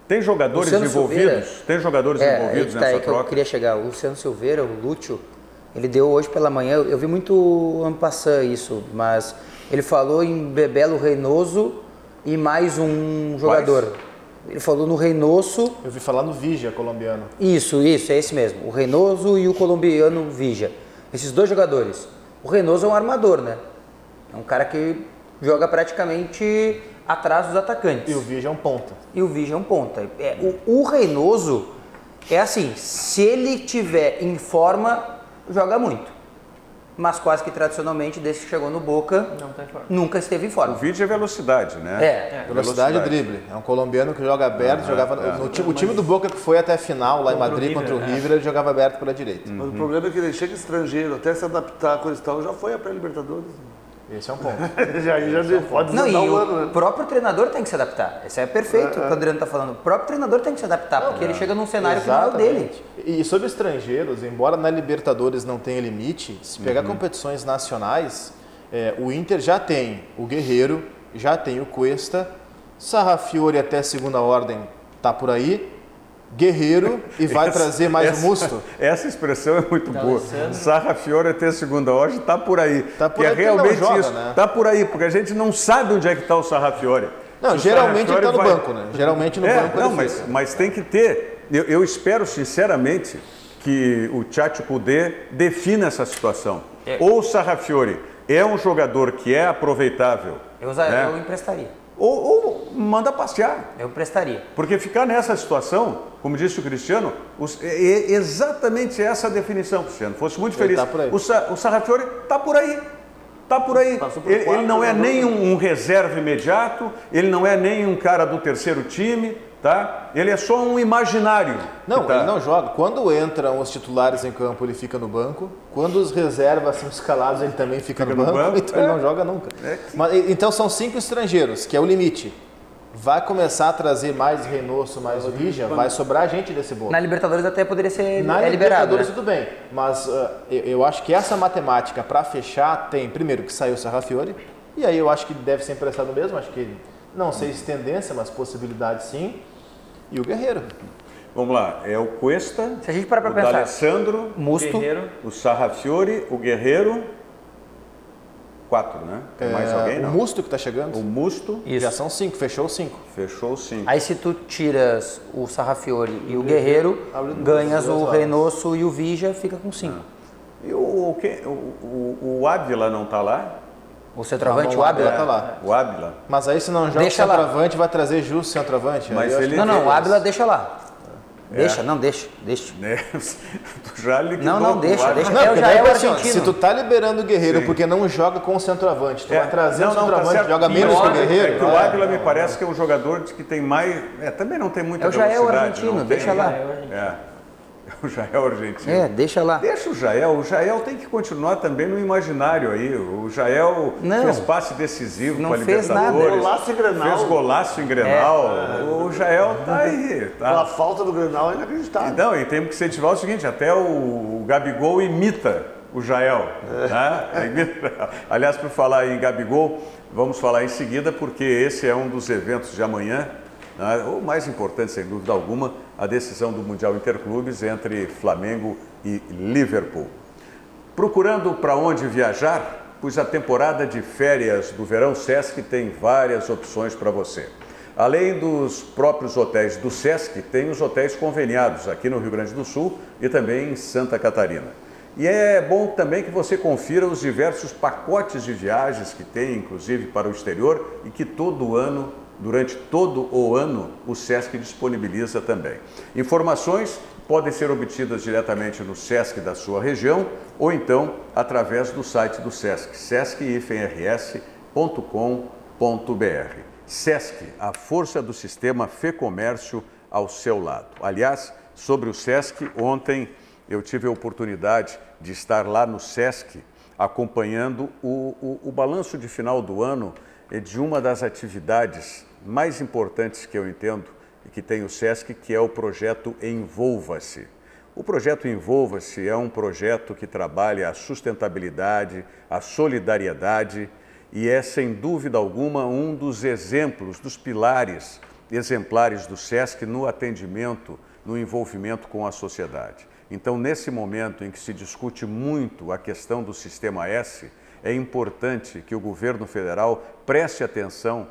Tem jogadores envolvidos? Tem jogadores envolvidos nessa troca? Eu queria chegar. O Luciano Silveira, o Lúcio, ele deu hoje pela manhã, eu vi muito en passant isso, mas ele falou em Bebelo Reynoso e mais um jogador. Ele falou no Reynoso. Eu vi falar no Vigia, colombiano. Isso, é esse mesmo. O Reynoso e o colombiano Vigia. Esses 2 jogadores. O Reynoso é um armador, né? É um cara que joga praticamente atrás dos atacantes. E o Vigia é um ponta. O Reynoso, É assim, se ele tiver em forma, joga muito. Mas quase que tradicionalmente, desde que chegou no Boca, Não tá em forma. nunca esteve em forma. O vídeo é velocidade, né? Velocidade e drible. É um colombiano que joga aberto, o time do Boca que foi até a final lá em Madrid contra o River, ele jogava aberto pela direita. Mas o problema é que ele chega estrangeiro, até se adaptar a coisa e tal, já foi a pré-Libertadores. Esse é um ponto. já pode Não, e desandar o ano, né? próprio treinador tem que se adaptar. Isso é perfeito o que o Adriano está falando. O próprio treinador tem que se adaptar, porque ele chega num cenário que não é o dele. E sobre estrangeiros, embora na Libertadores não tenha limite, se pegar competições nacionais, o Inter já tem o Guerreiro, já tem o Cuesta, Sarrafiore até segunda ordem tá por aí, Guerreiro e vai trazer mais o Musto. Essa expressão é muito boa. Sarrafiore até segunda ordem está por aí. Tá por que aí é porque não realmente joga, isso. né? Está por aí, porque a gente não sabe onde é que está o Sarrafiore. Não, geralmente ele está no banco, né? Geralmente no banco. Não, mas tem que ter. Eu espero sinceramente que o Tchatcho Kudê defina essa situação. Ou o Sarrafiore é um jogador que é aproveitável. Eu emprestaria. Ou manda passear. Eu emprestaria. Porque ficar nessa situação, como disse o Cristiano, é exatamente essa a definição, Cristiano. Fosse muito feliz. Tá por aí. O Sarrafiore está por aí. Está por aí. Ele não é nem um reserva imediato, ele não é nem um cara do terceiro time, tá? Ele é só um imaginário. Não, ele não joga. Quando entram os titulares em campo, ele fica no banco. Quando os reservas são escalados, ele também fica no banco. Então ele não joga nunca. Mas, então são 5 estrangeiros, que é o limite. Vai começar a trazer mais Reynoso, mais Vija, vai sobrar gente desse bolo. Na Libertadores até poderia ser Na liberado. Libertadores Né? tudo bem, mas eu acho que essa matemática para fechar tem, primeiro, que saiu o Sarrafiore, e aí eu acho que deve ser emprestado mesmo, acho que não sei se tendência, mas possibilidade sim, e o Guerreiro. Vamos lá, é o Cuesta, Se a gente parar pra o pensar, D'Alessandro, Musto, o Sarrafiore, o Guerreiro, 4, né? Tem mais alguém, não? O Musto que está chegando. O Musto. Isso. Já são 5, fechou 5. Fechou 5. Aí se tu tiras o Sarrafiore e o Guerreiro, ganhas o Reynoso e o Vija, fica com 5. E o Ávila não está lá? O centroavante, o Ávila? Tá lá. O Ávila. Mas aí se não joga o Deixa lá. centroavante, vai trazer justo centroavante. Mas aí eu ele- acho que- Não, o Ávila deixa lá. Deixa. Né? Tu já liquidou Não, com o deixa. Ávila. Não, porque já daí, é o assim, ó, argentino. se tu tá liberando o Guerreiro Sim. porque não joga com o centroavante, tu vai trazer o tá centroavante, certo. joga menos que o Pior Guerreiro. É que o Ávila me parece que é um jogador que tem mais... também não tem muita É o Jael velocidade. argentino, não tem, deixa lá. O Jael argentino. Deixa lá. Deixa o Jael tem que continuar também no imaginário aí. O Jael Não. fez passe decisivo Não para a fez nada. Libertadores. Golaço em Grenal. Fez golaço em Grenal. O Jael tá aí. A Tá. falta do Grenal é inacreditável. Não, e temos que incentivar o seguinte, até o Gabigol imita o Jael. Né? Aliás, por falar em Gabigol, vamos falar em seguida, porque esse é um dos eventos de amanhã, né? O mais importante, sem dúvida alguma, a decisão do Mundial Interclubes entre Flamengo e Liverpool. Procurando para onde viajar, pois a temporada de férias do Verão Sesc tem várias opções para você. Além dos próprios hotéis do Sesc, tem os hotéis conveniados aqui no Rio Grande do Sul e também em Santa Catarina. E é bom também que você confira os diversos pacotes de viagens que tem, inclusive para o exterior, e que todo ano, durante todo o ano, o Sesc disponibiliza também. Informações podem ser obtidas diretamente no Sesc da sua região ou então através do site do Sesc, sesc-rs.com.br. Sesc, a força do sistema Fê Comércio ao seu lado. Aliás, sobre o Sesc, ontem eu tive a oportunidade de estar lá no Sesc acompanhando o balanço de final do ano de uma das atividades mais importantes que eu entendo e que tem o Sesc, que é o projeto Envolva-se. O projeto Envolva-se é um projeto que trabalha a sustentabilidade, a solidariedade e é, sem dúvida alguma, um dos exemplos, dos pilares exemplares do Sesc no atendimento, no envolvimento com a sociedade. Então, nesse momento em que se discute muito a questão do Sistema S, é importante que o governo federal preste atenção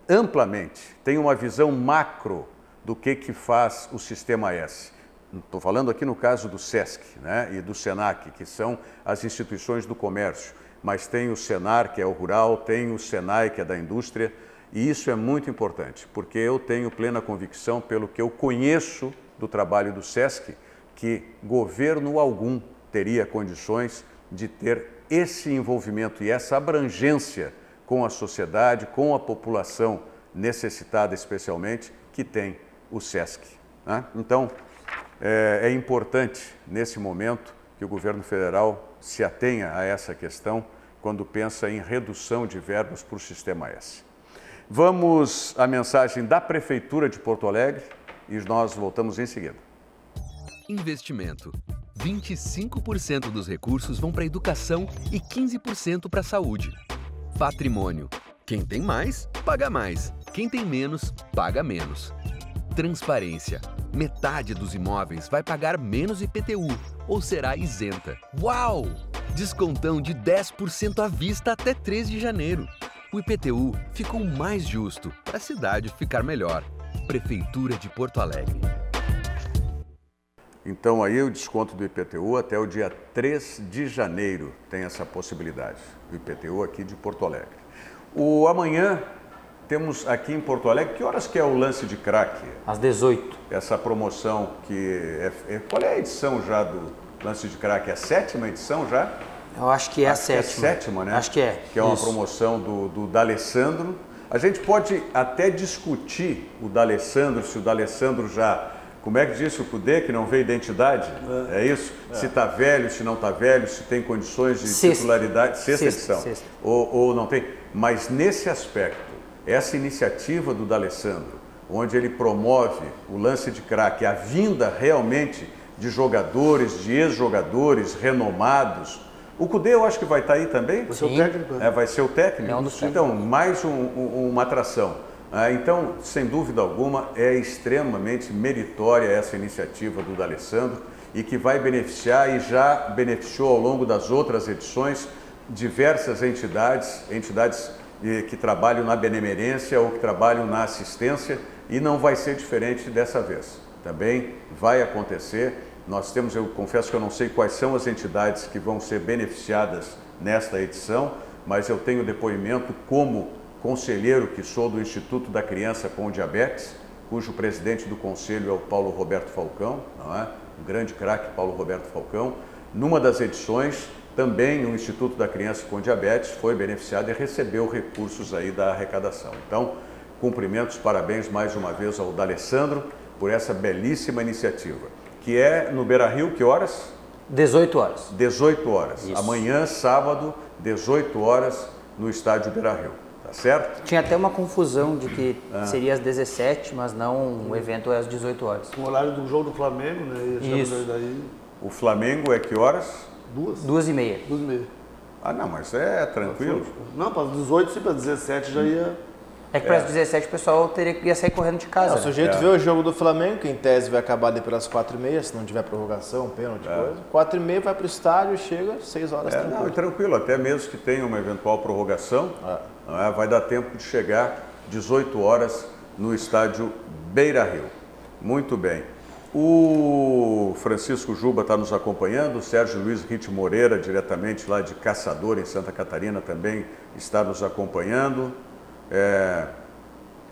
amplamente, tenha uma visão macro do que faz o Sistema S. Estou falando aqui no caso do Sesc, né, e do Senac, que são as instituições do comércio, mas tem o Senar, que é o rural, tem o Senai, que é da indústria, e isso é muito importante, porque eu tenho plena convicção, pelo que eu conheço do trabalho do SESC que governo algum teria condições de ter esse envolvimento e essa abrangência com a sociedade, com a população necessitada especialmente, que tem o SESC, né? Então, é importante nesse momento que o governo federal se atenha a essa questão quando pensa em redução de verbas para o Sistema S. Vamos à mensagem da Prefeitura de Porto Alegre e nós voltamos em seguida. Investimento. 25% dos recursos vão para a educação e 15% para a saúde. Patrimônio. Quem tem mais, paga mais. Quem tem menos, paga menos. Transparência. Metade dos imóveis vai pagar menos IPTU ou será isenta. Uau! Descontão de 10% à vista até 3 de janeiro. O IPTU ficou mais justo para a cidade ficar melhor. Prefeitura de Porto Alegre. Então aí o desconto do IPTU até o dia 3 de janeiro tem essa possibilidade. O IPTU aqui de Porto Alegre. Amanhã temos aqui em Porto Alegre, que horas que é o lance de crack? Às 18. Essa promoção que qual é a edição já do lance de crack? É a 7ª edição já? Eu acho que é a 7ª. É a 7ª, né? Acho que é. Que é uma promoção do D'Alessandro. A gente pode até discutir o D'Alessandro, se o D'Alessandro já... Como é que disse o Cudê, que não vê identidade? É isso? Se está velho, se não está velho, se tem condições de titularidade. Sexta edição. Ou não tem. Mas nesse aspecto, essa iniciativa do D'Alessandro, onde ele promove o lance de crack, a vinda realmente de jogadores, de ex-jogadores renomados. O Cudê eu acho que vai estar aí também? Vai ser o técnico. Vai ser o técnico? É um dos técnicos. Então, mais uma atração. Então, sem dúvida alguma, é extremamente meritória essa iniciativa do D'Alessandro e que vai beneficiar e já beneficiou ao longo das outras edições diversas entidades que trabalham na benemerência ou que trabalham na assistência e não vai ser diferente dessa vez. Também vai acontecer. Nós temos, eu confesso que eu não sei quais são as entidades que vão ser beneficiadas nesta edição, mas eu tenho depoimento como conselheiro que sou do Instituto da Criança com Diabetes, cujo presidente do conselho é o Paulo Roberto Falcão, não é? O grande craque Paulo Roberto Falcão. Numa das edições, também o Instituto da Criança com Diabetes foi beneficiado e recebeu recursos aí da arrecadação. Então, cumprimentos, parabéns mais uma vez ao D'Alessandro por essa belíssima iniciativa, que é no Beira-Rio, que horas? 18 horas. 18 horas. Isso. Amanhã, sábado, 18 horas, no estádio Beira-Rio. Tá certo? Tinha até uma confusão de que seria às 17, mas não, o evento é às 18 horas. O horário do jogo do Flamengo, né? Isso. Daí... O Flamengo é que horas? 2h30. 2h30. Ah, não, mas é tranquilo. Não, para 18, sim, para 17 já ia... É que para as 17 o pessoal ia sair correndo de casa. O sujeito vê o jogo do Flamengo, que em tese vai acabar ali pelas 4h30, se não tiver prorrogação, pênalti, coisa. 4h30 vai para o estádio, chega 6 horas tranquilo. Não, é tranquilo, até mesmo que tenha uma eventual prorrogação, vai dar tempo de chegar 18 horas no estádio Beira-Rio. Muito bem. O Francisco Juba está nos acompanhando, o Sérgio Luiz Ritt Moreira, diretamente lá de Caçador, em Santa Catarina, também está nos acompanhando.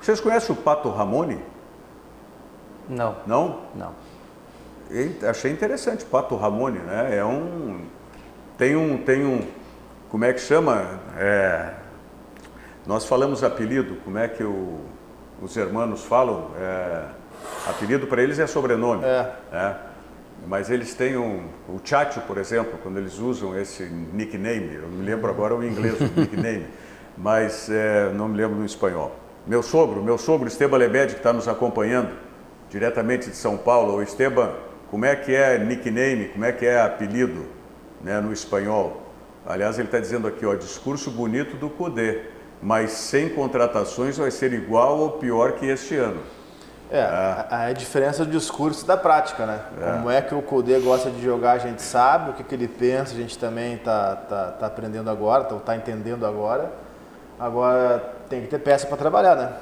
Vocês conhecem o Pato Ramone? Não. Não? Não. Achei interessante, Pato Ramone, né? Tem um, como é que chama? Nós falamos apelido, como é que os hermanos falam? Apelido para eles é sobrenome. Mas eles têm o Chacho, por exemplo, quando eles usam esse nickname, eu me lembro agora o inglês, o nickname, mas não me lembro no espanhol. Meu sogro Esteban Lebed, que está nos acompanhando diretamente de São Paulo. O Esteban, como é que é nickname, como é que é apelido, né, no espanhol? Aliás, ele está dizendo aqui, discurso bonito do Cudê, mas sem contratações vai ser igual ou pior que este ano. A diferença do discurso e da prática, né? Como é que o Cudê gosta de jogar, a gente sabe, o que ele pensa, a gente também está aprendendo agora, está entendendo agora. Agora tem que ter peça para trabalhar, né?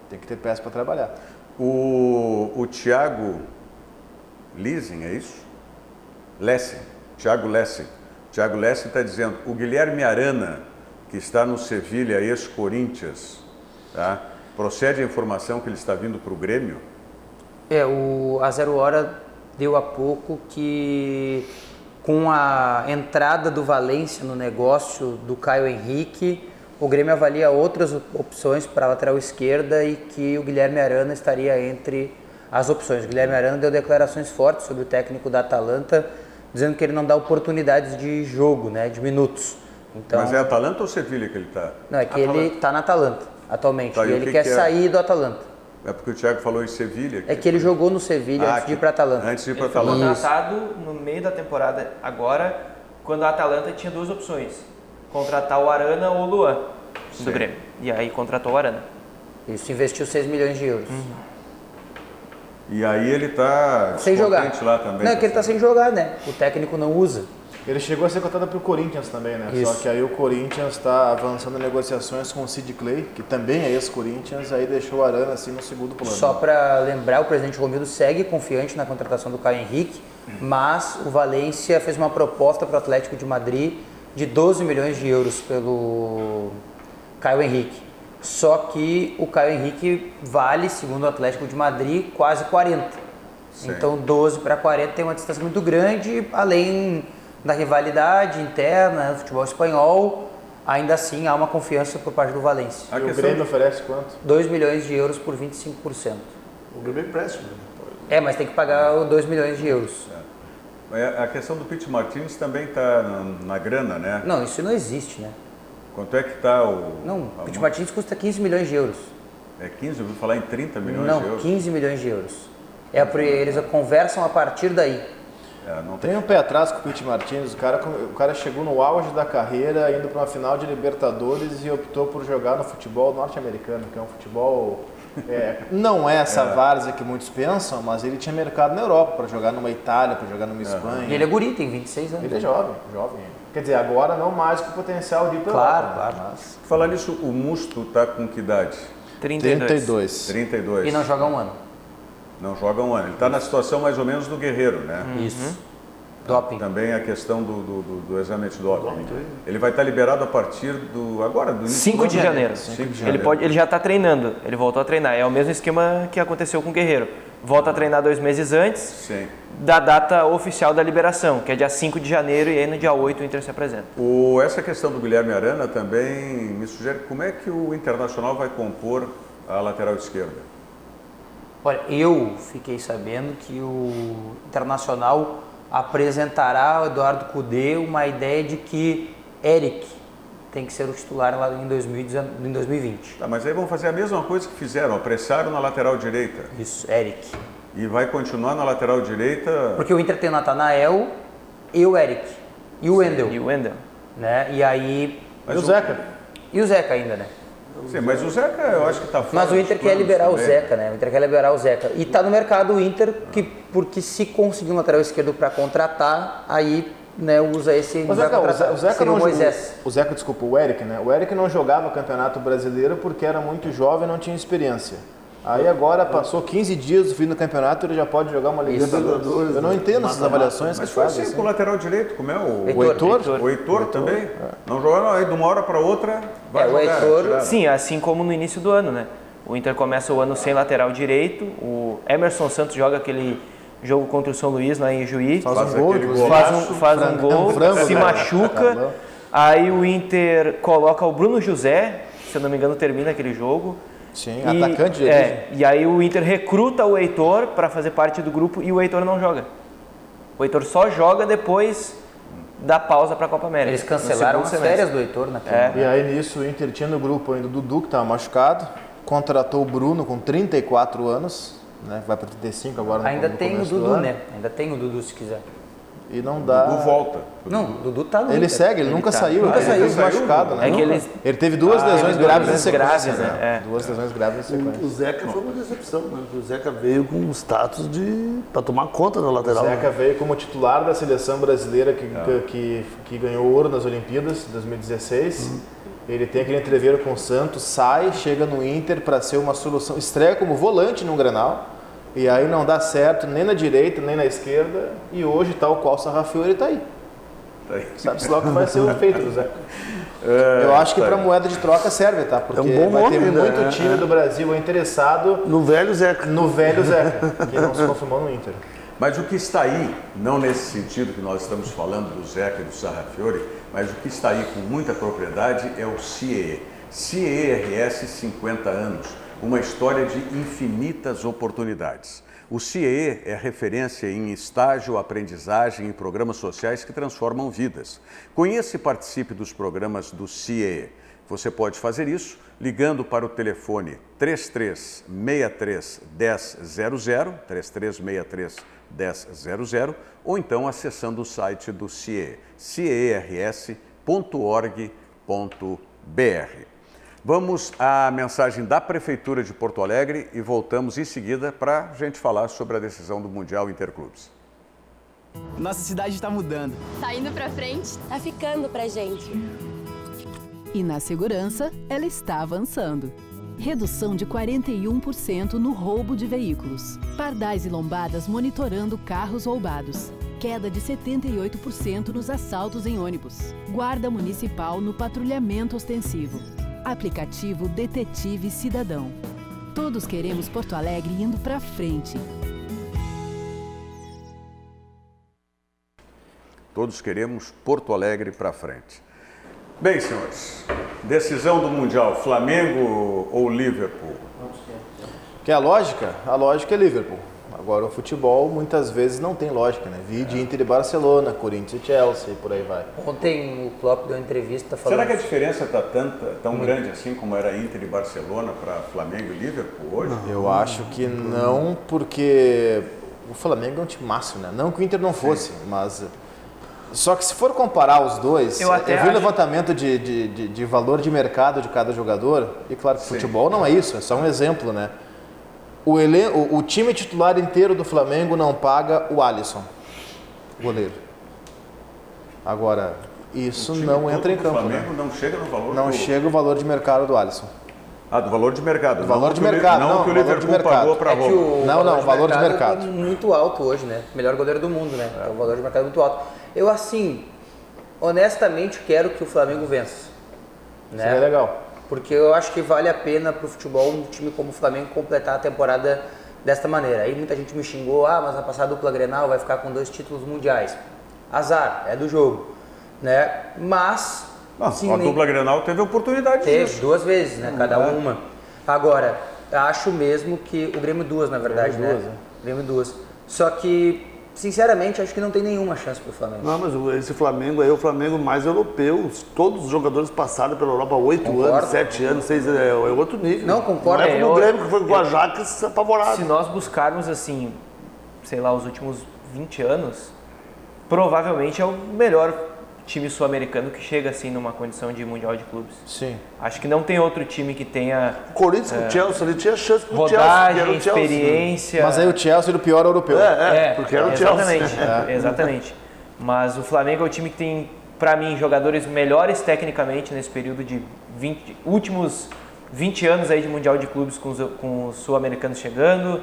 Tem que ter peça para trabalhar. O Thiago Lessing, é isso? Thiago Lessing está dizendo, o Guilherme Arana, que está no Sevilha, ex-Corinthians, tá? Procede a informação que ele está vindo para o Grêmio? A Zero Hora deu há pouco que com a entrada do Valência no negócio do Caio Henrique, o Grêmio avalia outras opções para a lateral esquerda e que o Guilherme Arana estaria entre as opções. O Guilherme Arana deu declarações fortes sobre o técnico da Atalanta, dizendo que ele não dá oportunidades de jogo, né, de minutos. Então, mas é Atalanta ou Sevilha que ele está? Não, é que ele está na Atalanta atualmente, Tá, e ele quer sair do Atalanta. É porque o Thiago falou em Sevilha. É que ele jogou no Sevilha antes de ir para a Atalanta. Antes de ir para a Ele foi Atalanta. contratado no meio da temporada agora, quando a Atalanta tinha duas opções. Contratar o Arana ou o Luan do Grêmio. E aí contratou o Arana. Isso, investiu 6 milhões de euros. E aí ele está Sem jogar. lá também. Não, é que ele está sem jogar, né? O técnico não usa. Ele chegou a ser cotado para o Corinthians também, né? Isso. Só que aí o Corinthians está avançando negociações com o Sid Clay, que também é ex-Corinthians, aí deixou o Arana assim no segundo plano. Só para lembrar, o presidente Romildo segue confiante na contratação do Caio Henrique, mas o Valência fez uma proposta para o Atlético de Madrid de 12 milhões de euros pelo Caio Henrique. Só que o Caio Henrique vale, segundo o Atlético de Madrid, quase 40. Sim. Então 12 para 40 tem uma distância muito grande, além da rivalidade interna do futebol espanhol, ainda assim há uma confiança por parte do Valência. E o Grêmio oferece quanto? 2 milhões de euros por 25%. O Grêmio é empréstimo. É, mas tem que pagar 2 milhões de euros. A questão do Pete Martins também está na grana, né? Não, isso não existe, né? Quanto é que está o... Não, o Pete Martins custa 15 milhões de euros. É 15? Eu ouvi falar em 30 milhões Não, de euros. 15 milhões de euros. Eles conversam a partir daí. Não tem um pé atrás com o Pete Martins, o cara chegou no auge da carreira, indo para uma final de Libertadores e optou por jogar no futebol norte-americano, que é um futebol... não é essa várzea que muitos pensam, mas ele tinha mercado na Europa, para jogar numa Itália, para jogar numa Espanha. E ele é guri, tem 26 anos. Ele é jovem. Quer dizer, agora não mais com o potencial de ir para Claro, Europa, claro. Mas... Falar nisso, o Musto está com que idade? 32. 32. E não joga um ano. Não joga um ano. Ele está na situação mais ou menos do Guerreiro, né? Isso. Doping. Também a questão do exame antidoping. Ele vai estar liberado a partir do 5 de janeiro. Ele já está treinando, ele voltou a treinar. É o mesmo esquema que aconteceu com o Guerreiro. Volta a treinar 2 meses antes da data oficial da liberação, que é dia 5 de janeiro, e aí no dia 8 o Inter se apresenta. Essa questão do Guilherme Arana também me sugere como é que o Internacional vai compor a lateral esquerda. Olha, eu fiquei sabendo que o Internacional apresentará ao Eduardo Cudê uma ideia de que Eric tem que ser o titular lá em 2020. Tá, mas aí vão fazer a mesma coisa que fizeram, apressaram na lateral direita. Isso, Eric. E vai continuar na lateral direita... Porque o Inter tem o Natanael e o Eric. E o Wendel. E o Wendel. Né? E aí... Mas o Zeca. E o Zeca ainda, né? Sim, mas o Zeca eu acho que está fora. Mas o Inter quer liberar o Zeca, né? O Inter quer liberar o Zeca. E está no mercado o Inter, porque se conseguir um lateral esquerdo para contratar, aí né, usa esse... O Zeca não, Moisés. O Zeca, desculpa, o Eric, né? O Eric não jogava o Campeonato Brasileiro porque era muito jovem e não tinha experiência. Aí agora passou 15 dias do fim do campeonato, ele já pode jogar uma Libertadores. Eu não entendo essas avaliações mas que foi fazem. assim com o lateral direito, como é o Heitor? O Heitor também? Não jogaram aí de uma hora para outra, vai jogar. O Heitor... Sim, assim como no início do ano, né? O Inter começa o ano sem lateral direito, o Emerson Santos joga aquele jogo contra o São Luís lá em Juí, faz um gol, faz um gol, se machuca, aí o Inter coloca o Bruno José, se eu não me engano termina aquele jogo. Sim, atacante de origem. E aí o Inter recruta o Heitor para fazer parte do grupo e o Heitor não joga. O Heitor só joga depois da pausa para a Copa América. Eles cancelaram as férias do Heitor naquele E aí nisso o Inter tinha no grupo ainda o Dudu, que estava machucado, contratou o Bruno com 34 anos, né, vai para 35 agora no Ainda no tem o começo do Dudu, ano. né? Ainda tem o Dudu se quiser. E não dá... O Dudu volta. Não, o Dudu tá no Ele Inter. segue, ele nunca saiu. Nunca Ele saiu. teve machucado, né? É que Ele teve duas lesões graves em sequência. né? Duas lesões graves em sequência. O Zeca foi uma decepção, né? O Zeca veio com um status para tomar conta da lateral. O Zeca veio como titular da seleção brasileira que ganhou ouro nas Olimpíadas de 2016. Ele tem aquele entreveiro com o Santos, sai, chega no Inter para ser uma solução, estreia como volante num Grenal. E aí não dá certo nem na direita, nem na esquerda. E hoje, tal qual o Sarrafiori, está aí. Sabe-se logo que vai ser o feito do Zeca. Eu acho que para moeda de troca serve, tá? Porque vai ter muito time do Brasil interessado no velho Zeca. Que não se confirmou no Inter. Mas o que está aí, não nesse sentido que nós estamos falando do Zeca e do Sarrafiore, mas o que está aí com muita propriedade é o CIEE. CIEE-RS 50 anos, uma história de infinitas oportunidades. O CIEE é referência em estágio, aprendizagem e programas sociais que transformam vidas. Conheça e participe dos programas do CIEE. Você pode fazer isso ligando para o telefone 3363-1000, 3363-1000, ou então acessando o site do CIEE, ciers.org.br. Vamos à mensagem da Prefeitura de Porto Alegre e voltamos em seguida para a gente falar sobre a decisão do Mundial Interclubes. Nossa cidade está mudando. Tá indo pra frente, tá ficando pra gente. E na segurança, ela está avançando. Redução de 41% no roubo de veículos. Pardais e lombadas monitorando carros roubados. Queda de 78% nos assaltos em ônibus. Guarda Municipal no patrulhamento ostensivo. Aplicativo Detetive Cidadão. Todos queremos Porto Alegre indo pra frente. Todos queremos Porto Alegre para frente. Bem, senhores, decisão do Mundial, Flamengo ou Liverpool? Que é a lógica? A lógica é Liverpool. Agora o futebol muitas vezes não tem lógica, né? Vide Inter e Barcelona, Corinthians e Chelsea, e por aí vai. Ontem o Klopp deu uma entrevista falando... Será que a diferença está tão grande assim como era Inter e Barcelona para Flamengo e Liverpool hoje? Eu acho que não, porque o Flamengo é um time máximo, né? Não que o Inter não fosse, mas... Só que se for comparar os dois, eu vi o levantamento de valor de mercado de cada jogador, e claro que futebol não é isso, é só um exemplo, né? O time titular inteiro do Flamengo não paga o Alisson, goleiro. Agora, isso não entra em campo, O Flamengo, né? não chega no valor Não chega o valor de mercado do Alisson. Ah, do valor de mercado. Do valor de mercado, não que o Liverpool pagou para Roma. Não, o valor de mercado. É muito alto hoje, né? Melhor goleiro do mundo, né? O valor de mercado é muito alto. Eu, assim, honestamente quero que o Flamengo vença. Né? Seria legal. Porque eu acho que vale a pena pro futebol um time como o Flamengo completar a temporada desta maneira. Aí muita gente me xingou, mas na passada dupla Grenal vai ficar com 2 títulos mundiais. Azar, é do jogo. Né? Mas... a dupla Grenal teve oportunidade disso. Teve 2 vezes, né? Cada uma. Agora, acho mesmo que... O Grêmio 2, na verdade, né? Grêmio 2. Só que, sinceramente, acho que não tem nenhuma chance pro Flamengo. Não, mas esse Flamengo aí é o Flamengo mais europeu. Todos os jogadores passaram pela Europa há 8 anos, 7 anos, 6 anos. É outro nível. Não, concordo. Não é como o Grêmio que foi com o Ajax apavorado. Se nós buscarmos, assim, sei lá, os últimos 20 anos, provavelmente é o melhor time sul-americano que chega assim numa condição de Mundial de Clubes. Sim. Acho que não tem outro time que tenha... O Corinthians com o Chelsea, ele tinha chance com o Chelsea. Rodagem, experiência... Mas aí o Chelsea era o pior europeu. Porque era o Chelsea. Exatamente. Mas o Flamengo é o time que tem, para mim, jogadores melhores tecnicamente nesse período de últimos 20 anos aí de Mundial de Clubes com os sul-americanos chegando.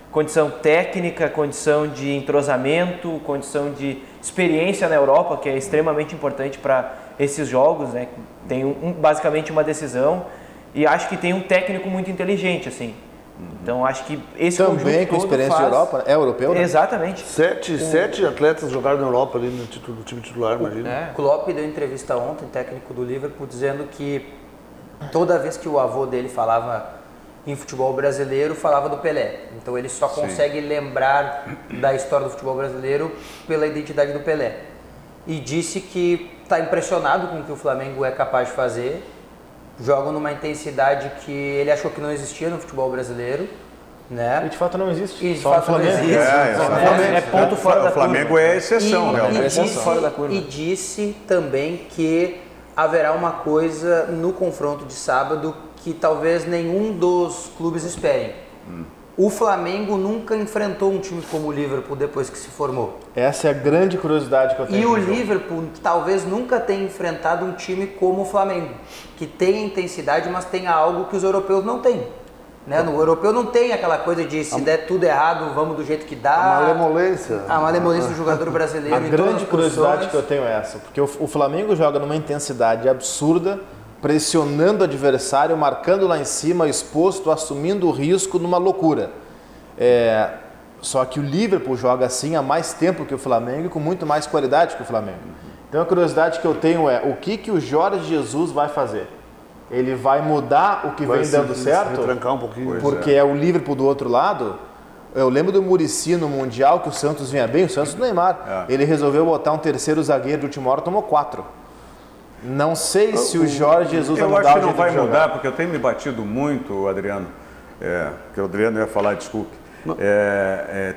Condição técnica, condição de entrosamento, condição de experiência na Europa, que é extremamente importante para esses jogos, né? Tem basicamente uma decisão e acho que tem um técnico muito inteligente, assim. Então acho que esse também com experiência de Europa, é europeu, né? Exatamente. 7 atletas jogaram na Europa ali no time titular, imagina. O Klopp deu entrevista ontem, técnico do Liverpool, dizendo que toda vez que o avô dele falava em futebol brasileiro, falava do Pelé. Então ele só consegue lembrar da história do futebol brasileiro pela identidade do Pelé. E disse que está impressionado com o que o Flamengo é capaz de fazer. Jogam numa intensidade que ele achou que não existia no futebol brasileiro. Né? E de fato não existe. E de fato não existe. É ponto fora da curva. O Flamengo é exceção, realmente. E disse também que haverá uma coisa no confronto de sábado que talvez nenhum dos clubes esperem. O Flamengo nunca enfrentou um time como o Liverpool depois que se formou. Essa é a grande curiosidade que eu tenho. E o Liverpool talvez nunca tenha enfrentado um time como o Flamengo, que tem intensidade, mas tem algo que os europeus não têm. Né? No europeu não tem aquela coisa de se der tudo errado, vamos do jeito que dá. A malemolência. A malemolência do jogador brasileiro. A grande curiosidade que eu tenho é essa, porque o Flamengo joga numa intensidade absurda, pressionando o adversário, marcando lá em cima, exposto, assumindo o risco numa loucura. Só que o Liverpool joga assim há mais tempo que o Flamengo e com muito mais qualidade que o Flamengo. Então a curiosidade que eu tenho é o que o Jorge Jesus vai fazer? Ele vai mudar o que vem dando certo? Retrancar um pouquinho. Porque é o Liverpool do outro lado. Eu lembro do Muricy no Mundial, que o Santos vinha bem, o Santos do Neymar. Ele resolveu botar um terceiro zagueiro de última hora, tomou 4. Não sei se o Jorge Jesus vai mudar. Eu acho que não vai mudar, porque eu tenho me batido muito, Adriano, que o Adriano ia falar, desculpe.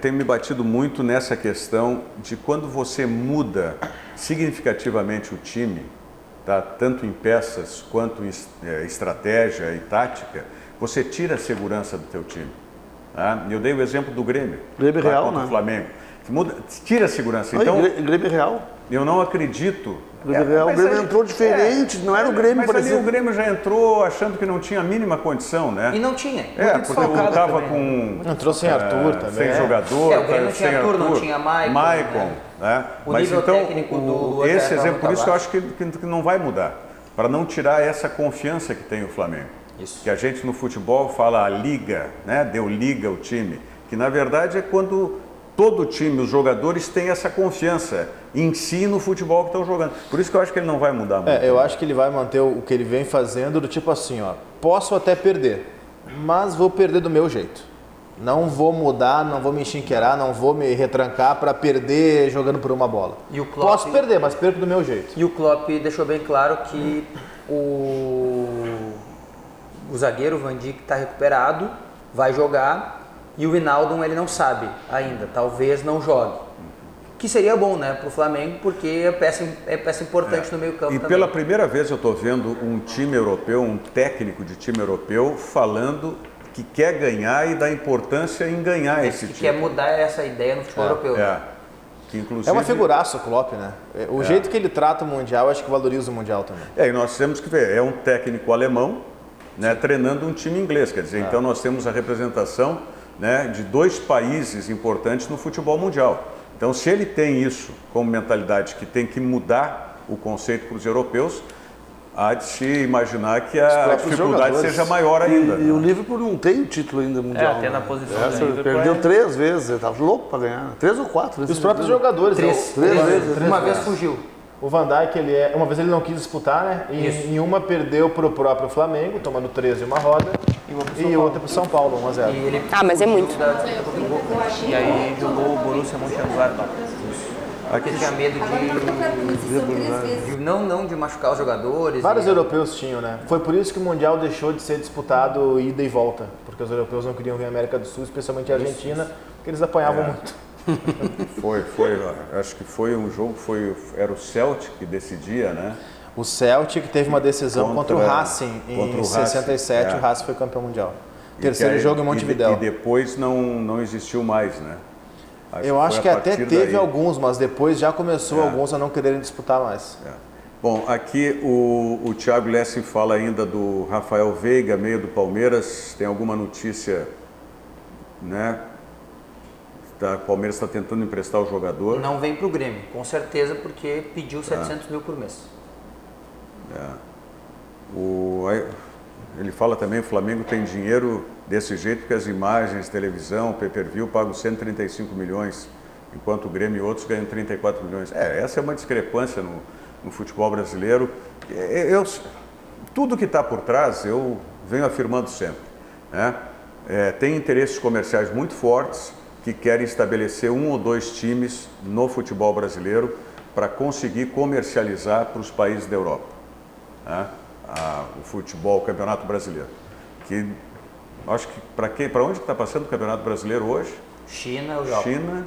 Tenho me batido muito nessa questão de quando você muda significativamente o time, tá? Tanto em peças quanto em estratégia e tática, você tira a segurança do teu time. Tá? Eu dei o exemplo do Grêmio. Grêmio Real, contra o Flamengo. Que muda, tira a segurança. Então, Grêmio Real. Eu não acredito. O Grêmio entrou diferente, não era o Grêmio, mas por exemplo. O Grêmio já entrou achando que não tinha a mínima condição, né? E não tinha. Porque ele estava com... Entrou sem Arthur também. Sem jogador. O Grêmio não tinha Arthur, não tinha Maicon. Né? Mas então, esse exemplo, por isso que eu acho que não vai mudar. Para não tirar essa confiança que tem o Flamengo. Isso. Que a gente no futebol fala a liga, né? Deu liga ao time. Que na verdade é quando todo time, os jogadores têm essa confiança em si e no futebol que estão jogando. Por isso que eu acho que ele não vai mudar muito. Eu acho que ele vai manter o que ele vem fazendo do tipo assim, posso até perder, mas vou perder do meu jeito. Não vou mudar, não vou me enchinqueirar, não vou me retrancar para perder jogando por uma bola. E o Klopp, posso perder, mas perco do meu jeito. E o Klopp deixou bem claro que o zagueiro Van Dijk está recuperado, vai jogar, e o Wijnaldum ele não sabe ainda, talvez não jogue. Que seria bom, né, para o Flamengo, porque é peça importante no meio campo e também. Pela primeira vez eu estou vendo um time europeu, um técnico de time europeu falando que quer ganhar e dá importância em ganhar esse time. Que quer mudar essa ideia no futebol europeu. Que, inclusive, é uma figuraça o Klopp, né? O jeito que ele trata o Mundial, acho que valoriza o Mundial também. E nós temos que ver, é um técnico alemão, né, treinando um time inglês, quer dizer, então nós temos a representação, né, de 2 países importantes no futebol mundial. Então, se ele tem isso como mentalidade que tem que mudar o conceito para os europeus, há de se imaginar que a dificuldade seja maior ainda. E o Liverpool não tem o título ainda mundial. Até na posição do Liverpool. Perdeu 3 vezes, ele estava louco para ganhar. 3 ou 4. Os próprios jogadores. 3 vezes. Uma vez fugiu. O Van Dijk, uma vez ele não quis disputar, né? E em uma perdeu para o próprio Flamengo, tomando 13 uma roda, e outra para o São Paulo, 1-0. Mas é muito. E aí jogou o Borussia Mönchengladbach. Porque tinha medo de não de machucar os jogadores. Vários europeus tinham, né? Foi por isso que o Mundial deixou de ser disputado ida e volta, porque os europeus não queriam vir à América do Sul, especialmente a Argentina, porque eles apanhavam muito. Acho que foi um jogo, era o Celtic que decidia, né? O Celtic teve uma decisão contra o Racing em 67, o Racing foi campeão mundial. Terceiro jogo em Montevidéu. E depois não existiu mais, né? Eu acho que até teve alguns, mas depois já começou alguns a não quererem disputar mais. Bom, aqui o Thiago Lessing fala ainda do Rafael Veiga, meio do Palmeiras. Tem alguma notícia, né? O Palmeiras está tentando emprestar o jogador. Não vem para o Grêmio, com certeza, porque pediu 700 mil por mês. Ele fala também que o Flamengo tem dinheiro desse jeito, porque as imagens, televisão, pay-per-view pagam 135 milhões, enquanto o Grêmio e outros ganham 34 milhões. Essa é uma discrepância no futebol brasileiro. Tudo que está por trás, eu venho afirmando sempre, né? Tem interesses comerciais muito fortes que querem estabelecer 1 ou 2 times no futebol brasileiro para conseguir comercializar para os países da Europa, né? O futebol, o Campeonato Brasileiro. Que acho que para onde está passando o Campeonato Brasileiro hoje? China, Europa.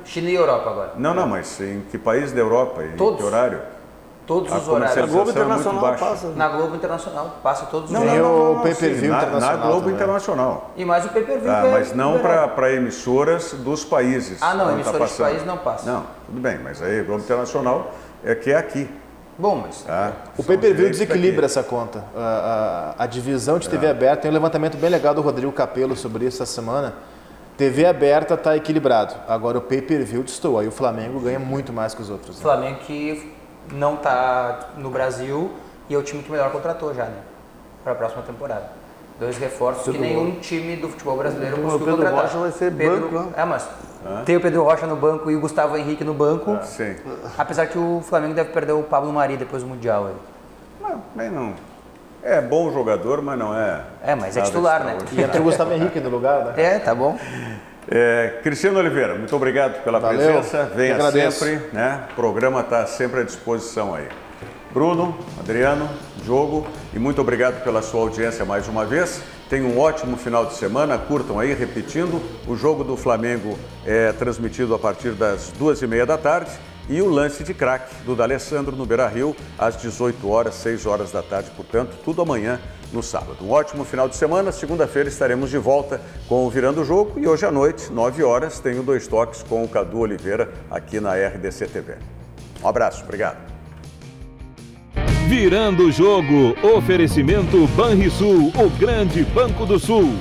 China e Europa agora. Não, mas em que país da Europa? Todos. Em que horário? Todos os horários. Na Globo Internacional passa. Na Globo Internacional passa todos os horários. O pay-per-view internacional. Na Globo Internacional. E mais o pay-per-view. Mas não para emissoras dos países. Não, emissoras dos países não passa. Não, tudo bem, mas aí a Globo Internacional que é aqui. Bom, mas... O pay-per-view desequilibra essa conta. A divisão de TV aberta tem um levantamento bem legal do Rodrigo Capello sobre isso essa semana. TV aberta está equilibrado. Agora o pay-per-view destoa. Aí o Flamengo ganha muito mais que os outros. Né? Flamengo que não está no Brasil e é o time que melhor contratou já, né? Para a próxima temporada. 2 reforços que nenhum time do futebol brasileiro conseguiu contratar. O Pedro Rocha vai ser banco. Mas tem o Pedro Rocha no banco e o Gustavo Henrique no banco. Sim. Apesar que o Flamengo deve perder o Pablo Mari depois do Mundial. Bem, não. É bom jogador, mas não é... mas é titular, né? E entra o Gustavo Henrique no lugar, né? Tá bom. Cristiano Oliveira, muito obrigado pela presença. Venha sempre, né? O programa está sempre à disposição aí. Bruno, Adriano, Diogo, e muito obrigado pela sua audiência mais uma vez. Tenham um ótimo final de semana, curtam aí, repetindo. O jogo do Flamengo é transmitido a partir das 2h30 da tarde e o lance de craque do D'Alessandro no Beira-Rio às 18 horas, 6 horas da tarde, portanto, tudo amanhã no sábado. Um ótimo final de semana, segunda-feira estaremos de volta com o Virando o Jogo e hoje à noite, 9 horas, tem o 2 Toques com o Cadu Oliveira aqui na RDC TV. Um abraço, obrigado. Virando o Jogo, oferecimento Banrisul, o grande Banco do Sul.